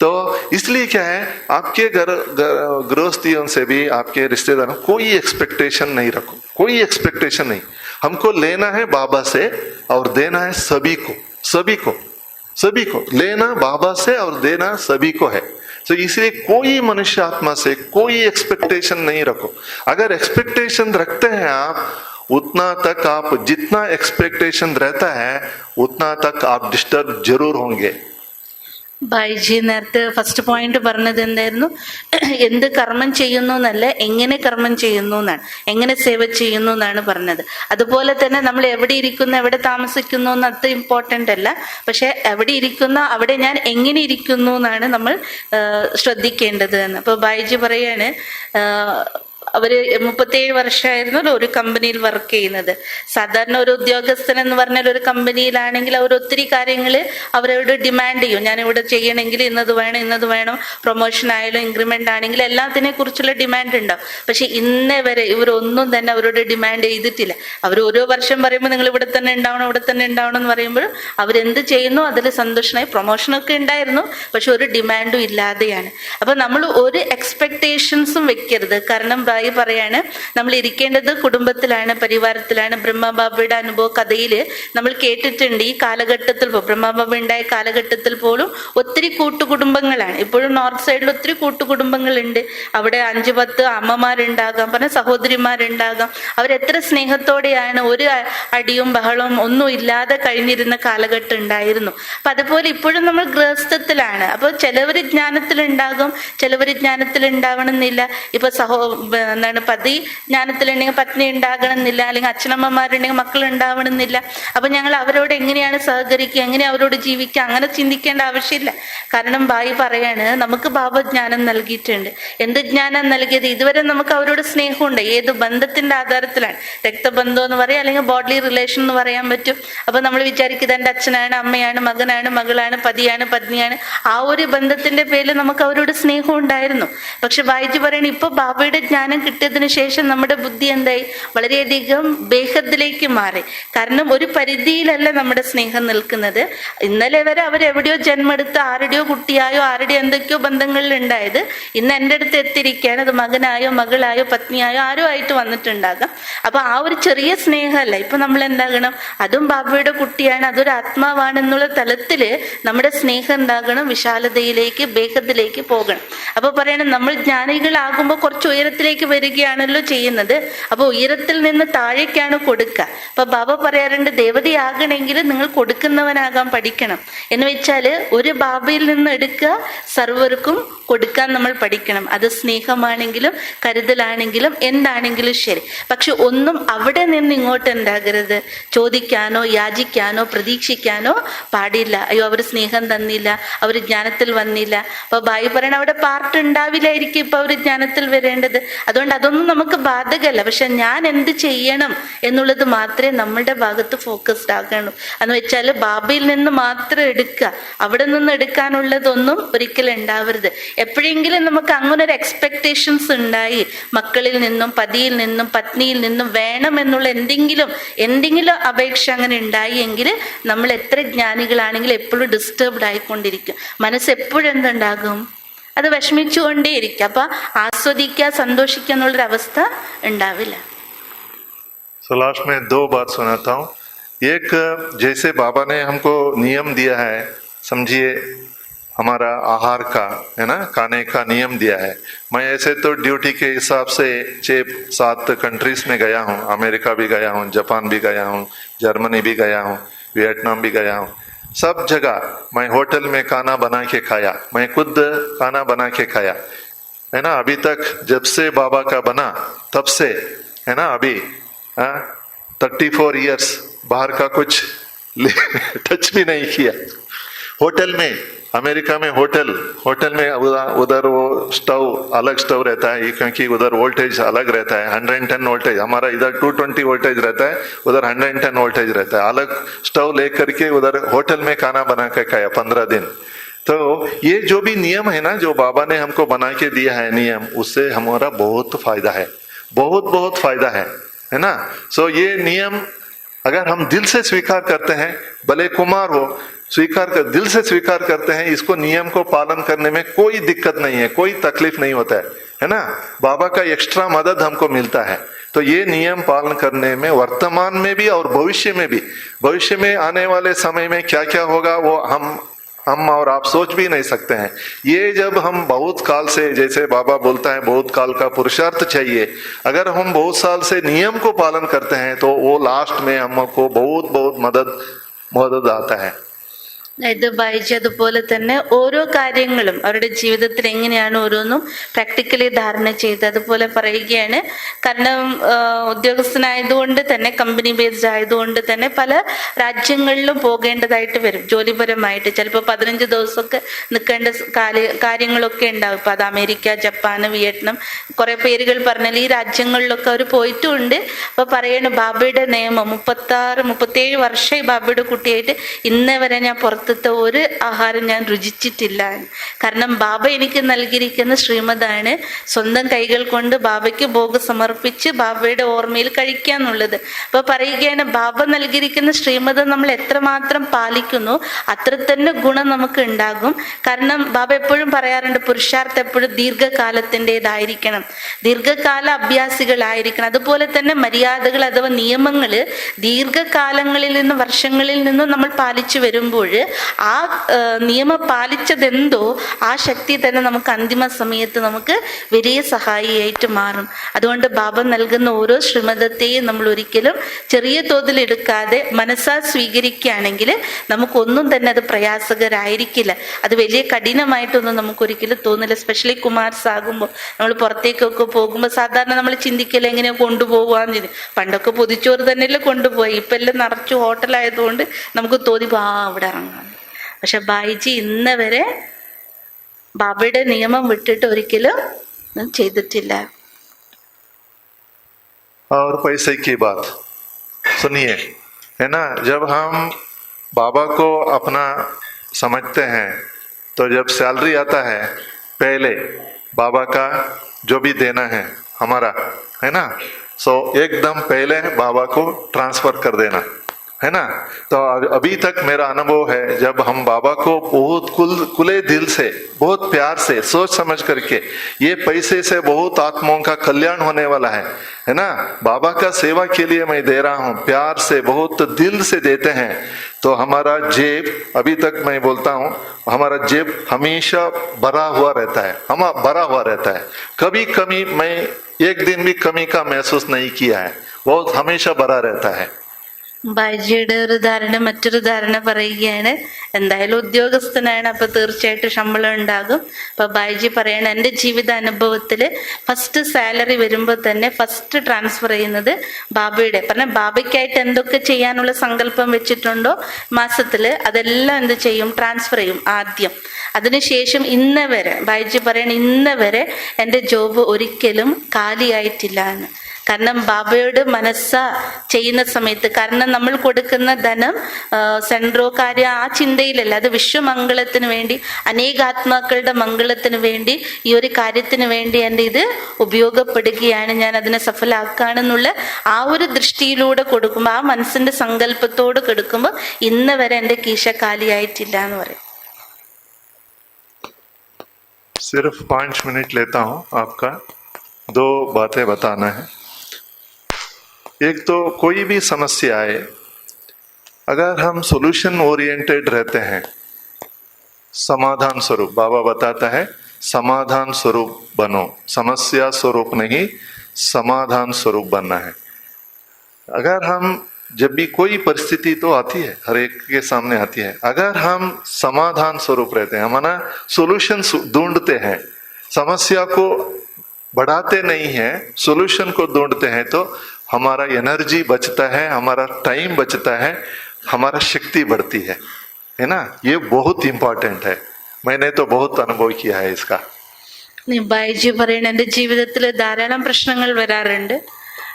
तो इसलिए क्या है, आपके गृहस्थियों से भी, आपके रिश्तेदारों, कोई एक्सपेक्टेशन नहीं रखो, कोई एक्सपेक्टेशन नहीं। हमको लेना है बाबा से और देना है सभी को, सभी को लेना बाबा से और देना सभी को है। तो इसलिए कोई मनुष्य आत्मा से कोई एक्सपेक्टेशन नहीं रखो। अगर एक्सपेक्टेशन रखते हैं आप, उतना तक आप, जितना एक्सपेक्टेशन रहता है उतना तक आप डिस्टर्ब जरूर होंगे। ബായിജി നേരത്തെ ഫസ്റ്റ് പോയിന്റ് പറഞ്ഞത് എന്തായിരുന്നു, എന്ത് കർമ്മം ചെയ്യുന്നു എന്നല്ല, എങ്ങനെ കർമ്മം ചെയ്യുന്നു എന്നാണ്, എങ്ങനെ സേവ ചെയ്യുന്നു എന്നാണ് പറഞ്ഞത്. അതുപോലെ തന്നെ നമ്മൾ എവിടെ ഇരിക്കുന്നു, എവിടെ താമസിക്കുന്നു എന്ന് അത്ര ഇമ്പോർട്ടൻ്റ് അല്ല, പക്ഷെ എവിടെ ഇരിക്കുന്ന അവിടെ ഞാൻ എങ്ങനെ ഇരിക്കുന്നു എന്നാണ് നമ്മൾ ശ്രദ്ധിക്കേണ്ടത് എന്ന്. അപ്പോൾ ബായിജി പറയാണ്, അവര് 37 വർഷമായിരുന്നു ഒരു കമ്പനിയിൽ വർക്ക് ചെയ്യുന്നത്. സാധാരണ ഒരു ഉദ്യോഗസ്ഥൻ എന്ന് പറഞ്ഞാൽ ഒരു കമ്പനിയിലാണെങ്കിൽ അവർ ഒത്തിരി കാര്യങ്ങൾ അവരോട് ഡിമാൻഡ് ചെയ്യും. ഞാൻ ഇവിടെ ചെയ്യണമെങ്കിൽ ഇന്നത് വേണം, പ്രൊമോഷൻ ആയാലും ഇൻക്രിമെന്റ് ആണെങ്കിലും എല്ലാത്തിനെ കുറിച്ചുള്ള ഡിമാൻഡ് ഉണ്ടാവും. പക്ഷെ ഇന്നേ വരെ ഇവരൊന്നും തന്നെ അവരോട് ഡിമാൻഡ് ചെയ്തിട്ടില്ല. അവർ ഓരോ വർഷം പറയുമ്പോൾ നിങ്ങൾ ഇവിടെ തന്നെ ഉണ്ടാവണം എന്ന് പറയുമ്പോൾ അവരെന്ത് ചെയ്യുന്നു അതിൽ സന്തോഷമായി. പ്രൊമോഷനൊക്കെ ഉണ്ടായിരുന്നു, പക്ഷെ ഒരു ഡിമാൻഡും ഇല്ലാതെയാണ്. അപ്പൊ നമ്മൾ ഒരു എക്സ്പെക്ടേഷൻസും വെക്കരുത്. കാരണം പറയാണ്, നമ്മൾ ഇരിക്കേണ്ടത് കുടുംബത്തിലാണ്, പരിവാരത്തിലാണ്. ബ്രഹ്മബാബയുടെ അനുഭവ കഥയിൽ നമ്മൾ കേട്ടിട്ടുണ്ട്, ഈ കാലഘട്ടത്തിൽ ബ്രഹ്മബാബ ഉണ്ടായ കാലഘട്ടത്തിൽ പോലും ഒത്തിരി കൂട്ടുകുടുംബങ്ങളാണ്. ഇപ്പോഴും നോർത്ത് സൈഡിൽ ഒത്തിരി കൂട്ടുകുടുംബങ്ങളുണ്ട്. അവിടെ 5-10 അമ്മമാരുണ്ടാകാം, പറഞ്ഞ സഹോദരിമാരുണ്ടാകാം. അവരെത്ര സ്നേഹത്തോടെയാണ്, ഒരു അടിയും ബഹളവും ഒന്നും ഇല്ലാതെ കഴിഞ്ഞിരുന്ന കാലഘട്ടം ഉണ്ടായിരുന്നു. അപ്പൊ അതുപോലെ ഇപ്പോഴും നമ്മൾ ഗൃഹസ്ഥത്തിലാണ്. അപ്പൊ ചിലവര് ജ്ഞാനത്തിലുണ്ടാകും, ചിലവര് ജ്ഞാനത്തിലുണ്ടാവണമെന്നില്ല. ഇപ്പൊ പതി ജ്ഞാനത്തിലുണ്ടെങ്കിൽ പത്നി ഉണ്ടാകണമെന്നില്ല, അല്ലെങ്കിൽ അച്ഛനമ്മമാരുണ്ടെങ്കിൽ മക്കൾ ഉണ്ടാവണമെന്നില്ല. അപ്പൊ ഞങ്ങൾ അവരോട് എങ്ങനെയാണ് സഹകരിക്കുക, എങ്ങനെ അവരോട് ജീവിക്കുക, അങ്ങനെ ചിന്തിക്കേണ്ട ആവശ്യമില്ല. കാരണം ബായി പറയാണ്, നമുക്ക് ബാബ ജ്ഞാനം നൽകിയിട്ടുണ്ട്. എന്ത് ജ്ഞാനം നൽകിയത്? ഇതുവരെ നമുക്ക് അവരോട് സ്നേഹമുണ്ട്. ഏത് ബന്ധത്തിന്റെ ആധാരത്തിലാണ്? രക്തബന്ധം എന്ന് പറയാം, അല്ലെങ്കിൽ ബോഡി റിലേഷൻ എന്ന് പറയാൻ പറ്റും. അപ്പൊ നമ്മൾ വിചാരിക്കുന്നത് എൻ്റെ അച്ഛനാണ്, അമ്മയാണ്, മകനാണ്, മകളാണ്, പതിയാണ്, പത്നിയാണ്. ആ ഒരു ബന്ധത്തിന്റെ പേരിൽ നമുക്ക് അവരോട് സ്നേഹം ഉണ്ടായിരുന്നു. പക്ഷെ ബായിജി പറയണ, ഇപ്പൊ ബാബയുടെ ജ്ഞാനം കിട്ടിയതിന് ശേഷം നമ്മുടെ ബുദ്ധി എന്തായി, വളരെയധികം ബേഹത്തിലേക്ക് മാറി. കാരണം ഒരു പരിധിയിലല്ല നമ്മുടെ സ്നേഹം നിൽക്കുന്നത്. ഇന്നലെ വരെ അവരെവിടെയോ ജന്മെടുത്ത് ആരുടെയോ കുട്ടിയായോ ആരുടെ എന്തൊക്കെയോ ബന്ധങ്ങളിൽ ഉണ്ടായത് ഇന്ന് എൻ്റെ അടുത്ത് എത്തിയിരിക്കുകയാണ്. അത് മകനായോ മകളായോ പത്നിയായോ ആരോ ആയിട്ട് വന്നിട്ടുണ്ടാകാം. അപ്പൊ ആ ഒരു ചെറിയ സ്നേഹമല്ല, ഇപ്പൊ നമ്മൾ എന്താകണം, അതും ബാബയുടെ കുട്ടിയാണ്, അതൊരു ആത്മാവാണെന്നുള്ള തലത്തില് നമ്മുടെ സ്നേഹം എന്താകണം, വിശാലതയിലേക്ക് ബേഹത്തിലേക്ക് പോകണം. അപ്പൊ പറയണം, നമ്മൾ ജ്ഞാനികളാകുമ്പോൾ കുറച്ച് ഉയരത്തിലേക്ക് വരികയാണല്ലോ ചെയ്യുന്നത്. അപ്പൊ ഉയരത്തിൽ നിന്ന് താഴേക്കാണ് കൊടുക്കുക. അപ്പൊ ബാബ പറയാറുണ്ട്, ദേവതയാകണമെങ്കിൽ നിങ്ങൾ കൊടുക്കുന്നവനാകാൻ പഠിക്കണം എന്ന് വെച്ചാല് ഒരു ബാബയിൽ നിന്ന് എടുക്കുക, സർവർക്കും കൊടുക്കാൻ നമ്മൾ പഠിക്കണം. അത് സ്നേഹമാണെങ്കിലും കരുതലാണെങ്കിലും എന്താണെങ്കിലും ശരി. പക്ഷെ ഒന്നും അവിടെ നിന്ന് ഇങ്ങോട്ട് എന്താകരുത്, ചോദിക്കാനോ യാചിക്കാനോ പ്രതീക്ഷിക്കാനോ പാടില്ല. അയ്യോ അവർ സ്നേഹം തന്നില്ല, അവർ ജ്ഞാനത്തിൽ വന്നില്ല. അപ്പൊ ബായി പറയണ അവിടെ പാർട്ട് ഉണ്ടാവില്ലായിരിക്കും ഇപ്പൊ അവർ ജ്ഞാനത്തിൽ വരേണ്ടത്. അതുകൊണ്ട് അതൊന്നും നമുക്ക് ബാധകമല്ല. പക്ഷെ ഞാൻ എന്ത് ചെയ്യണം എന്നുള്ളത് മാത്രമേ നമ്മളുടെ ഭാഗത്ത് ഫോക്കസ്ഡ് ആകണു. എന്ന് വെച്ചാൽ ബാബയിൽ നിന്ന് മാത്രം എടുക്കുക, അവിടെ നിന്ന് എടുക്കാനുള്ളതൊന്നും ഒരിക്കലും ഉണ്ടാവരുത്. എപ്പോഴെങ്കിലും നമുക്ക് അങ്ങനെ ഒരു എക്സ്പെക്ടേഷൻസ് ഉണ്ടായി, മക്കളിൽ നിന്നും പതിയിൽ നിന്നും പത്നിയിൽ നിന്നും വേണം എന്നുള്ള എന്തെങ്കിലും അപേക്ഷ അങ്ങനെ ഉണ്ടായി എങ്കിൽ നമ്മൾ എത്ര ജ്ഞാനികളാണെങ്കിലും എപ്പോഴും ഡിസ്റ്റർബ്ഡ് ആയിക്കൊണ്ടിരിക്കും. മനസ്സ് എപ്പോഴും എന്തുണ്ടാകും, അത് വിഷമിച്ചുകൊണ്ടേയിരിക്കും. അപ്പൊ ആസ്വദിക്കുക സന്തോഷിക്കുക എന്നുള്ളൊരവസ്ഥ ഉണ്ടാവില്ല. So लास्ट में 2 बात सुनाता हूँ. एक, जैसे बाबा ने हमको नियम दिया है, समझिए हमारा आहार का, है ना, खाने का नियम दिया है. मैं ऐसे तो ड्यूटी के हिसाब से 6-7 कंट्रीज में गया हूँ. अमेरिका भी गया हूँ, जापान भी गया हूँ, जर्मनी भी गया हूँ, वियतनाम भी गया हूँ. सब जगह मैं होटल में खाना बना के खाया, मैं खुद खाना बना के खाया, है ना. अभी तक जब से बाबा का बना तब से, है ना, अभी 34 इयर्स बाहर का कुछ टच भी नहीं किया. होटल में, अमेरिका में होटल में उधर वो स्टव अलग स्टव रहता है, क्योंकि उधर वोल्टेज अलग रहता है. 110 वोल्टेज, हमारा इधर 220 वोल्टेज रहता है, उधर 110 वोल्टेज रहता है. अलग स्टव लेकर के उधर होटल में खाना बना के खाया 15 दिन. तो ये जो भी नियम है ना, जो बाबा ने हमको बना के दिया है नियम, उससे हमारा बहुत फायदा है, बहुत फायदा है ना. सो ये नियम अगर हम दिल से स्वीकार करते हैं, भले कुमार हो, दिल से स्वीकार करते हैं, इसको नियम को पालन करने में कोई दिक्कत नहीं है, कोई तकलीफ नहीं होता है ना. बाबा का एक्स्ट्रा मदद हमको मिलता है. तो ये नियम पालन करने में वर्तमान में भी और भविष्य में भी, भविष्य में आने वाले समय में क्या क्या होगा वो हम और आप सोच भी नहीं सकते हैं. ये जब हम बहुत काल से, जैसे बाबा बोलता है, बहुत काल का पुरुषार्थ चाहिए. अगर हम बहुत साल से नियम को पालन करते हैं तो वो लास्ट में हमको बहुत मदद आता है. ഇത് ബൈജി അതുപോലെ തന്നെ ഓരോ കാര്യങ്ങളും അവരുടെ ജീവിതത്തിൽ എങ്ങനെയാണ് ഓരോന്നും പ്രാക്ടിക്കലി ധാരണ ചെയ്ത് അതുപോലെ പറയുകയാണ്. കാരണം ഉദ്യോഗസ്ഥനായതുകൊണ്ട് തന്നെ, കമ്പനി ബേസ്ഡ് ആയതുകൊണ്ട് തന്നെ പല രാജ്യങ്ങളിലും പോകേണ്ടതായിട്ട് വരും ജോലിപരമായിട്ട്. ചിലപ്പോൾ 15 ദിവസമൊക്കെ നിൽക്കേണ്ട കാര്യങ്ങളൊക്കെ ഉണ്ടാവും. ഇപ്പം അത് അമേരിക്ക, ജപ്പാൻ, വിയറ്റ്നാം, കുറെ പേരുകൾ പറഞ്ഞാൽ ഈ രാജ്യങ്ങളിലൊക്കെ അവർ പോയിട്ടുമുണ്ട്. അപ്പൊ പറയണ ബാബയുടെ നിയമം 36-37 വർഷമായി ബാബയുടെ കുട്ടിയായിട്ട് ഇന്നേ വരെ ഞാൻ പുറത്തത്തെ ഒരു ആഹാരം ഞാൻ രുചിച്ചിട്ടില്ല. കാരണം ബാബ എനിക്ക് നൽകിയിരിക്കുന്ന ശ്രീമതാണ് സ്വന്തം കൈകൾ കൊണ്ട് ബാബയ്ക്ക് ഭോഗം സമർപ്പിച്ച് ബാബയുടെ ഓർമ്മയിൽ കഴിക്കാന്നുള്ളത്. അപ്പൊ പറയുകയാണ്, ബാബ നൽകിയിരിക്കുന്ന ശ്രീമതം നമ്മൾ എത്രമാത്രം പാലിക്കുന്നു അത്ര തന്നെ ഗുണം നമുക്ക് ഉണ്ടാകും. കാരണം ബാബ എപ്പോഴും പറയാറുണ്ട്, പുരുഷാർത്ഥം എപ്പോഴും ദീർഘകാലത്തിൻ്റെതായിരിക്കണം, ദീർഘകാല അഭ്യാസികളായിരിക്കണം. അതുപോലെ തന്നെ മര്യാദകൾ അഥവാ നിയമങ്ങള് ദീർഘകാലങ്ങളിൽ നിന്നും വർഷങ്ങളിൽ നിന്നും നമ്മൾ പാലിച്ചു വരുമ്പോൾ ആ നിയമം പാലിച്ചതെന്തോ ആ ശക്തി തന്നെ നമുക്ക് അന്തിമ സമയത്ത് നമുക്ക് വലിയ സഹായിയായിട്ട് മാറും. അതുകൊണ്ട് ബാബ നൽകുന്ന ഓരോ ശ്രീമതത്തെയും നമ്മൾ ഒരിക്കലും ചെറിയ തോതിൽ എടുക്കാതെ മനസ്സാ സ്വീകരിക്കുകയാണെങ്കിൽ നമുക്കൊന്നും തന്നെ അത് പ്രയാസകരായിരിക്കില്ല. അത് വലിയ കഠിനമായിട്ടൊന്നും നമുക്കൊരിക്കലും തോന്നില്ല. സ്പെഷ്യലി കുമാർസ് ആകുമ്പോൾ നമ്മൾ പുറത്തേക്കൊക്കെ പോകുമ്പോൾ സാധാരണ നമ്മൾ ചിന്തിക്കല് എങ്ങനെയാ കൊണ്ടുപോകാന്ന്. പണ്ടൊക്കെ പൊതിച്ചോറ് തന്നെയല്ലേ കൊണ്ടുപോയി, ഇപ്പം എല്ലാം നിറച്ചു ഹോട്ടലായതുകൊണ്ട് നമുക്ക് തോന്നി അവിടെ ഇറങ്ങാം. പക്ഷെ ബായിജി ഇന്ന് വരെ ബാബയുടെ നിയമം വിട്ടിട്ട് ഒരിക്കലും ചെയ്തിട്ടില്ല. और पैसे की बात सुनिए, है ना. जब हम बाबा को अपना समझते हैं तो जब सैलरी आता है, पहले बाबा का जो भी देना है हमारा, है ना। सो एकदम पहले बाबा को ट्रांसफर कर देना, है ना। तो अभी तक मेरा अनुभव है, जब हम बाबा को बहुत खुले दिल से, बहुत प्यार से, सोच समझ करके, ये पैसे से बहुत आत्माओं का कल्याण होने वाला है ना, बाबा का सेवा के लिए मैं दे रहा हूँ, प्यार से, बहुत दिल से देते हैं, तो हमारा जेब, अभी तक मैं बोलता हूँ, हमारा जेब हमेशा भरा हुआ रहता है, भरा हुआ रहता है। कभी कमी, मैं एक दिन भी कमी का महसूस नहीं किया है, बहुत हमेशा भरा रहता है। ബായിജിയുടെ ഒരു ധാരണ, മറ്റൊരു ധാരണ പറയുകയാണ്. എന്തായാലും ഉദ്യോഗസ്ഥനാണ്, അപ്പൊ തീർച്ചയായിട്ടും ശമ്പളം ഉണ്ടാകും. അപ്പൊ ബായിജി പറയണ, എൻ്റെ ജീവിത അനുഭവത്തില് ഫസ്റ്റ് സാലറി വരുമ്പോൾ തന്നെ ഫസ്റ്റ് ട്രാൻസ്ഫർ ചെയ്യുന്നത് ബാബയുടെ, പറഞ്ഞ ബാബയ്ക്കായിട്ട് എന്തൊക്കെ ചെയ്യാനുള്ള സങ്കല്പം വെച്ചിട്ടുണ്ടോ മാസത്തില്, അതെല്ലാം എന്ത് ചെയ്യും, ട്രാൻസ്ഫർ ചെയ്യും ആദ്യം. അതിനുശേഷം ഇന്ന് വരെ ബായിജി പറയണ, ഇന്ന് വരെ എൻ്റെ ജോബ് ഒരിക്കലും കാലിയായിട്ടില്ല എന്ന്. കാരണം ബാബയോട് മനസ്സ ചെയ്യുന്ന സമയത്ത്, കാരണം നമ്മൾ കൊടുക്കുന്ന ധനം സെൻട്രോ കാര്യം ആ ചിന്തയിലല്ല, അത് വിശ്വമംഗളത്തിന് വേണ്ടി, അനേകാത്മാക്കളുടെ മംഗളത്തിന് വേണ്ടി, ഈ ഒരു കാര്യത്തിന് വേണ്ടി എൻ്റെ ഇത് ഉപയോഗപ്പെടുകയാണ്, ഞാൻ അതിനെ സഫലമാക്കുകയാണെന്നുള്ള ആ ഒരു ദൃഷ്ടിയിലൂടെ കൊടുക്കുമ്പോൾ, ആ മനസ്സിന്റെ സങ്കല്പത്തോട് കൊടുക്കുമ്പോൾ ഇന്ന് വരെ എൻ്റെ കീശ കാലിയായിട്ടില്ല എന്ന് പറയും. सिर्फ 5 मिनट लेता हूँ आपका, 2 बातें बताना है। एक तो कोई भी समस्या आए, अगर हम सॉल्यूशन ओरिएंटेड रहते हैं, समाधान स्वरूप, बाबा बताता है समाधान स्वरूप बनो, समस्या स्वरूप नहीं, समाधान स्वरूप बनना है। अगर हम, जब भी कोई परिस्थिति तो आती है, हर एक के सामने आती है, अगर हम समाधान स्वरूप रहते हैं, हमारा सॉल्यूशन ढूंढते हैं, समस्या को बढ़ाते नहीं है, सॉल्यूशन को ढूंढते हैं, तो हमारा एनर्जी बचता है, हमारा टाइम बचता है, हमारा शक्ति बढ़ती है ना। ये बहुत इंपॉर्टेंट है, मैंने तो बहुत अनुभव किया है इसका. ബായിജി പറയണ, എൻ്റെ ജീവിതത്തിൽ ധാരാളം പ്രശ്നങ്ങൾ വരാറുണ്ട്.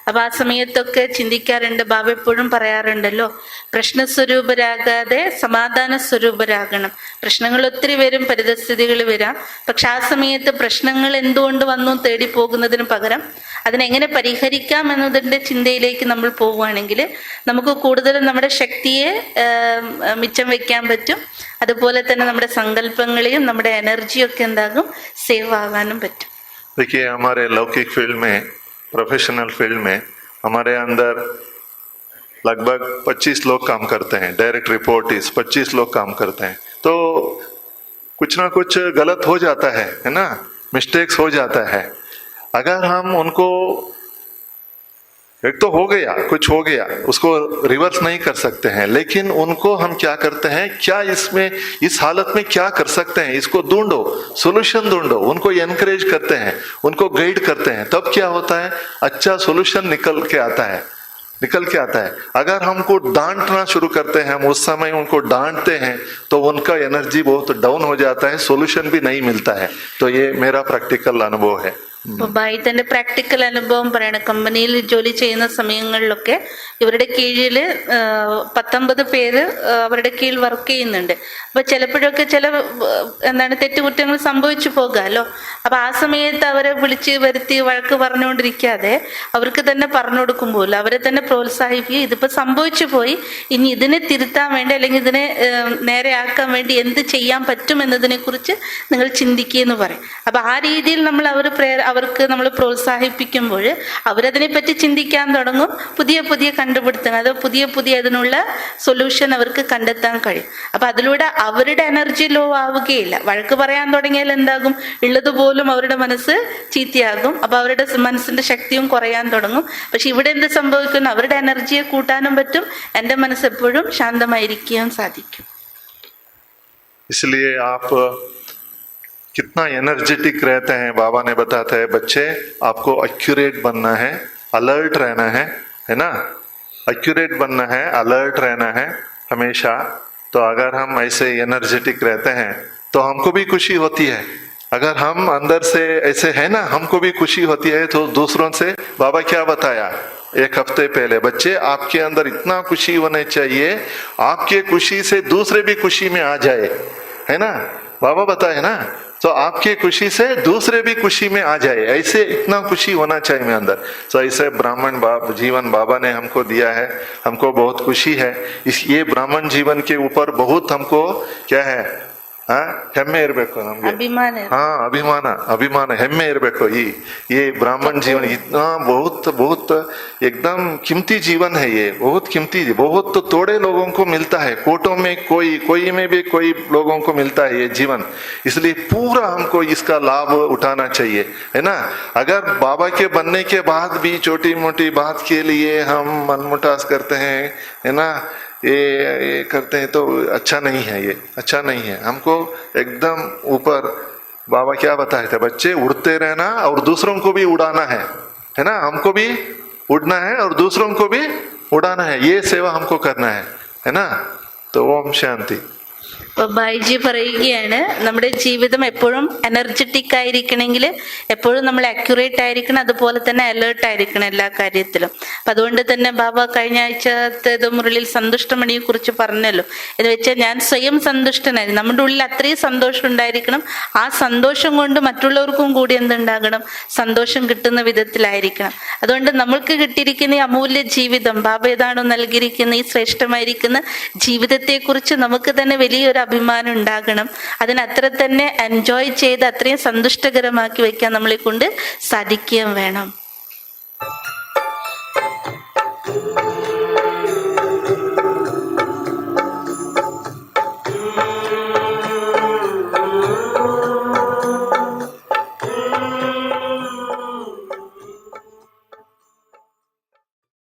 അപ്പൊ ആ സമയത്തൊക്കെ ചിന്തിക്കാറുണ്ട്, ബാബ എപ്പോഴും പറയാറുണ്ടല്ലോ, പ്രശ്നസ്വരൂപരാകാതെ സമാധാന സ്വരൂപരാകണം. പ്രശ്നങ്ങൾ ഒത്തിരി വരും, പരിതസ്ഥിതികൾ വരാം, പക്ഷെ ആ സമയത്ത് പ്രശ്നങ്ങൾ എന്തുകൊണ്ട് വന്നു തേടി പോകുന്നതിന് പകരം അതിനെങ്ങനെ പരിഹരിക്കാം എന്നതിൻ്റെ ചിന്തയിലേക്ക് നമ്മൾ പോവുകയാണെങ്കിൽ നമുക്ക് കൂടുതലും നമ്മുടെ ശക്തിയെ മിച്ചം വെക്കാൻ പറ്റും. അതുപോലെ തന്നെ നമ്മുടെ സങ്കല്പങ്ങളെയും നമ്മുടെ എനർജിയും ഒക്കെ എന്താകും, സേവ് ആകാനും പറ്റും. देखिए, हमारे लौकिक फील्ड में, प्रोफेशनल फील्ड में, हमारे अंदर लगभग 25 लोग काम करते हैं, डायरेक्ट रिपोर्ट इस 25 लोग काम करते हैं, तो कुछ ना कुछ गलत हो जाता है ना, मिस्टेक्स हो जाता है। अगर हम उनको, एक तो हो गया, कुछ हो गया, उसको रिवर्स नहीं कर सकते हैं, लेकिन उनको हम क्या करते हैं, क्या इसमें, इस हालत में क्या कर सकते हैं, इसको ढूंढो, सॉल्यूशन ढूंढो, उनको एनकरेज करते हैं, उनको गाइड करते हैं, तब क्या होता है, अच्छा सॉल्यूशन निकल के आता है। अगर हमको डांटना शुरू करते हैं, हम उस समय उनको डांटते हैं, तो उनका एनर्जी बहुत डाउन हो जाता है, सॉल्यूशन भी नहीं मिलता है। तो ये मेरा प्रैक्टिकल अनुभव है. അപ്പൊ ബായി തന്റെ പ്രാക്ടിക്കൽ അനുഭവം പറയണം. കമ്പനിയിൽ ജോലി ചെയ്യുന്ന സമയങ്ങളിലൊക്കെ ഇവരുടെ കീഴിൽ 19 പേര് അവരുടെ കീഴിൽ വർക്ക് ചെയ്യുന്നുണ്ട്. അപ്പൊ ചിലപ്പോഴൊക്കെ ചില തെറ്റുകുറ്റങ്ങൾ സംഭവിച്ചു പോകാമല്ലോ. അപ്പൊ ആ സമയത്ത് അവരെ വിളിച്ച് വരുത്തി വഴക്ക് പറഞ്ഞുകൊണ്ടിരിക്കാതെ അവർക്ക് തന്നെ പറഞ്ഞു കൊടുക്കുമ്പോൾ അവരെ തന്നെ പ്രോത്സാഹിപ്പിക്കുക, ഇതിപ്പോ സംഭവിച്ചു പോയി, ഇനി ഇതിനെ തിരുത്താൻ വേണ്ടി അല്ലെങ്കിൽ ഇതിനെ നേരെയാക്കാൻ വേണ്ടി എന്ത് ചെയ്യാൻ പറ്റും എന്നതിനെ കുറിച്ച് നിങ്ങൾ ചിന്തിക്കുകയെന്ന് പറയും. അപ്പൊ ആ രീതിയിൽ നമ്മൾ അവർക്ക് നമ്മൾ പ്രോത്സാഹിപ്പിക്കുമ്പോൾ അവരതിനെപ്പറ്റി ചിന്തിക്കാൻ തുടങ്ങും, പുതിയ പുതിയ കണ്ടുപിടുത്തങ്ങൾ, അത് പുതിയ അതിനുള്ള സൊല്യൂഷൻ അവർക്ക് കണ്ടെത്താൻ കഴിയും. അപ്പൊ അതിലൂടെ അവരുടെ എനർജി ലോ ആവുകയില്ല. വഴക്ക് പറയാൻ തുടങ്ങിയാൽ എന്താകും, ഉള്ളതുപോലും അവരുടെ മനസ്സ് ചീത്തയാകും. അപ്പൊ അവരുടെ മനസ്സിന്റെ ശക്തിയും കുറയാൻ തുടങ്ങും. പക്ഷെ ഇവിടെ എന്ത് സംഭവിക്കുന്നു, അവരുടെ എനർജിയെ കൂട്ടാനും പറ്റും, എൻ്റെ മനസ്സ് എപ്പോഴും ശാന്തമായിരിക്കാൻ സാധിക്കും. इसलिए आप कितना एनर्जेटिक रहते हैं, बाबा ने बताता है, बच्चे आपको एक्यूरेट बनना है, अलर्ट रहना है ना, एक्यूरेट बनना है, अलर्ट रहना है हमेशा. तो अगर हम ऐसे एनर्जेटिक रहते हैं तो हमको भी खुशी होती है. अगर हम अंदर से ऐसे है ना, हमको भी खुशी होती है. तो दूसरों से बाबा क्या बताया एक हफ्ते पहले, बच्चे आपके अंदर इतना खुशी होने चाहिए, आपके खुशी से दूसरे भी खुशी में आ जाए, है ना, बाबा बताए ना. तो आपकी खुशी से दूसरे भी खुशी में आ जाए, ऐसे इतना खुशी होना चाहिए मेरे अंदर। तो ऐसे ब्राह्मण जीवन बाबा ने हमको दिया है, हमको बहुत खुशी है। ये ब्राह्मण जीवन के ऊपर बहुत हमको क्या है, ಹೆಮ್ಮೆ ಇರಬೇಕು ನಮ್ಗೆ, ಅಭಿಮಾನ ಹೆಮ್ಮೆ ಇರಬೇಕು। ये ब्राह्मण जीवन इतना बहुत एकदम कीमती जीवन है, ये बहुत कीमती, बहुत तो थोड़े लोगों को मिलता है, कोटों में कोई में भी कोई लोगों को मिलता है ये जीवन। इसलिए पूरा हमको इसका लाभ उठाना चाहिए, है ना। अगर बाबा के बनने के बाद भी छोटी मोटी बात के लिए हम मनमुटास करते हैं, है ना, ये करते हैं, तो अच्छा नहीं है, ये अच्छा नहीं है। हमको एकदम ऊपर बाबा क्या बताए थे, बच्चे उड़ते रहना और दूसरों को भी उड़ाना है ना। हमको भी उड़ना है और दूसरों को भी उड़ाना है, ये सेवा हमको करना है ना। तो ओम शांति। അപ്പൊ ബായിജി പറയുകയാണ്, നമ്മുടെ ജീവിതം എപ്പോഴും എനർജറ്റിക് ആയിരിക്കണമെങ്കിൽ എപ്പോഴും നമ്മൾ അക്യുറേറ്റ് ആയിരിക്കണം, അതുപോലെ തന്നെ അലേർട്ട് ആയിരിക്കണം എല്ലാ കാര്യത്തിലും. അപ്പൊ അതുകൊണ്ട് തന്നെ ബാബ കഴിഞ്ഞ ആഴ്ചത്തേത് മുരളിയിൽ സന്തുഷ്ടമണിയെ കുറിച്ച് പറഞ്ഞല്ലോ. എന്ന് വെച്ചാൽ ഞാൻ സ്വയം സന്തുഷ്ടനായിരുന്നു, നമ്മുടെ ഉള്ളിൽ അത്രയും സന്തോഷം ഉണ്ടായിരിക്കണം. ആ സന്തോഷം കൊണ്ട് മറ്റുള്ളവർക്കും കൂടി എന്തുണ്ടാകണം, സന്തോഷം കിട്ടുന്ന വിധത്തിലായിരിക്കണം. അതുകൊണ്ട് നമ്മൾക്ക് കിട്ടിയിരിക്കുന്ന ഈ അമൂല്യ ജീവിതം, ബാബ ഏതാണോ നൽകിയിരിക്കുന്ന ഈ ശ്രേഷ്ഠമായിരിക്കുന്ന ജീവിതത്തെക്കുറിച്ച് നമുക്ക് തന്നെ വലിയൊരു അഭിമാനം ഉണ്ടാകണം. അതിനത്ര തന്നെ എൻജോയ് ചെയ്ത് അത്രയും സന്തുഷ്ടകരമാക്കി വെക്കാൻ നമ്മളെ കൊണ്ട് സാധിക്കുകയും വേണം.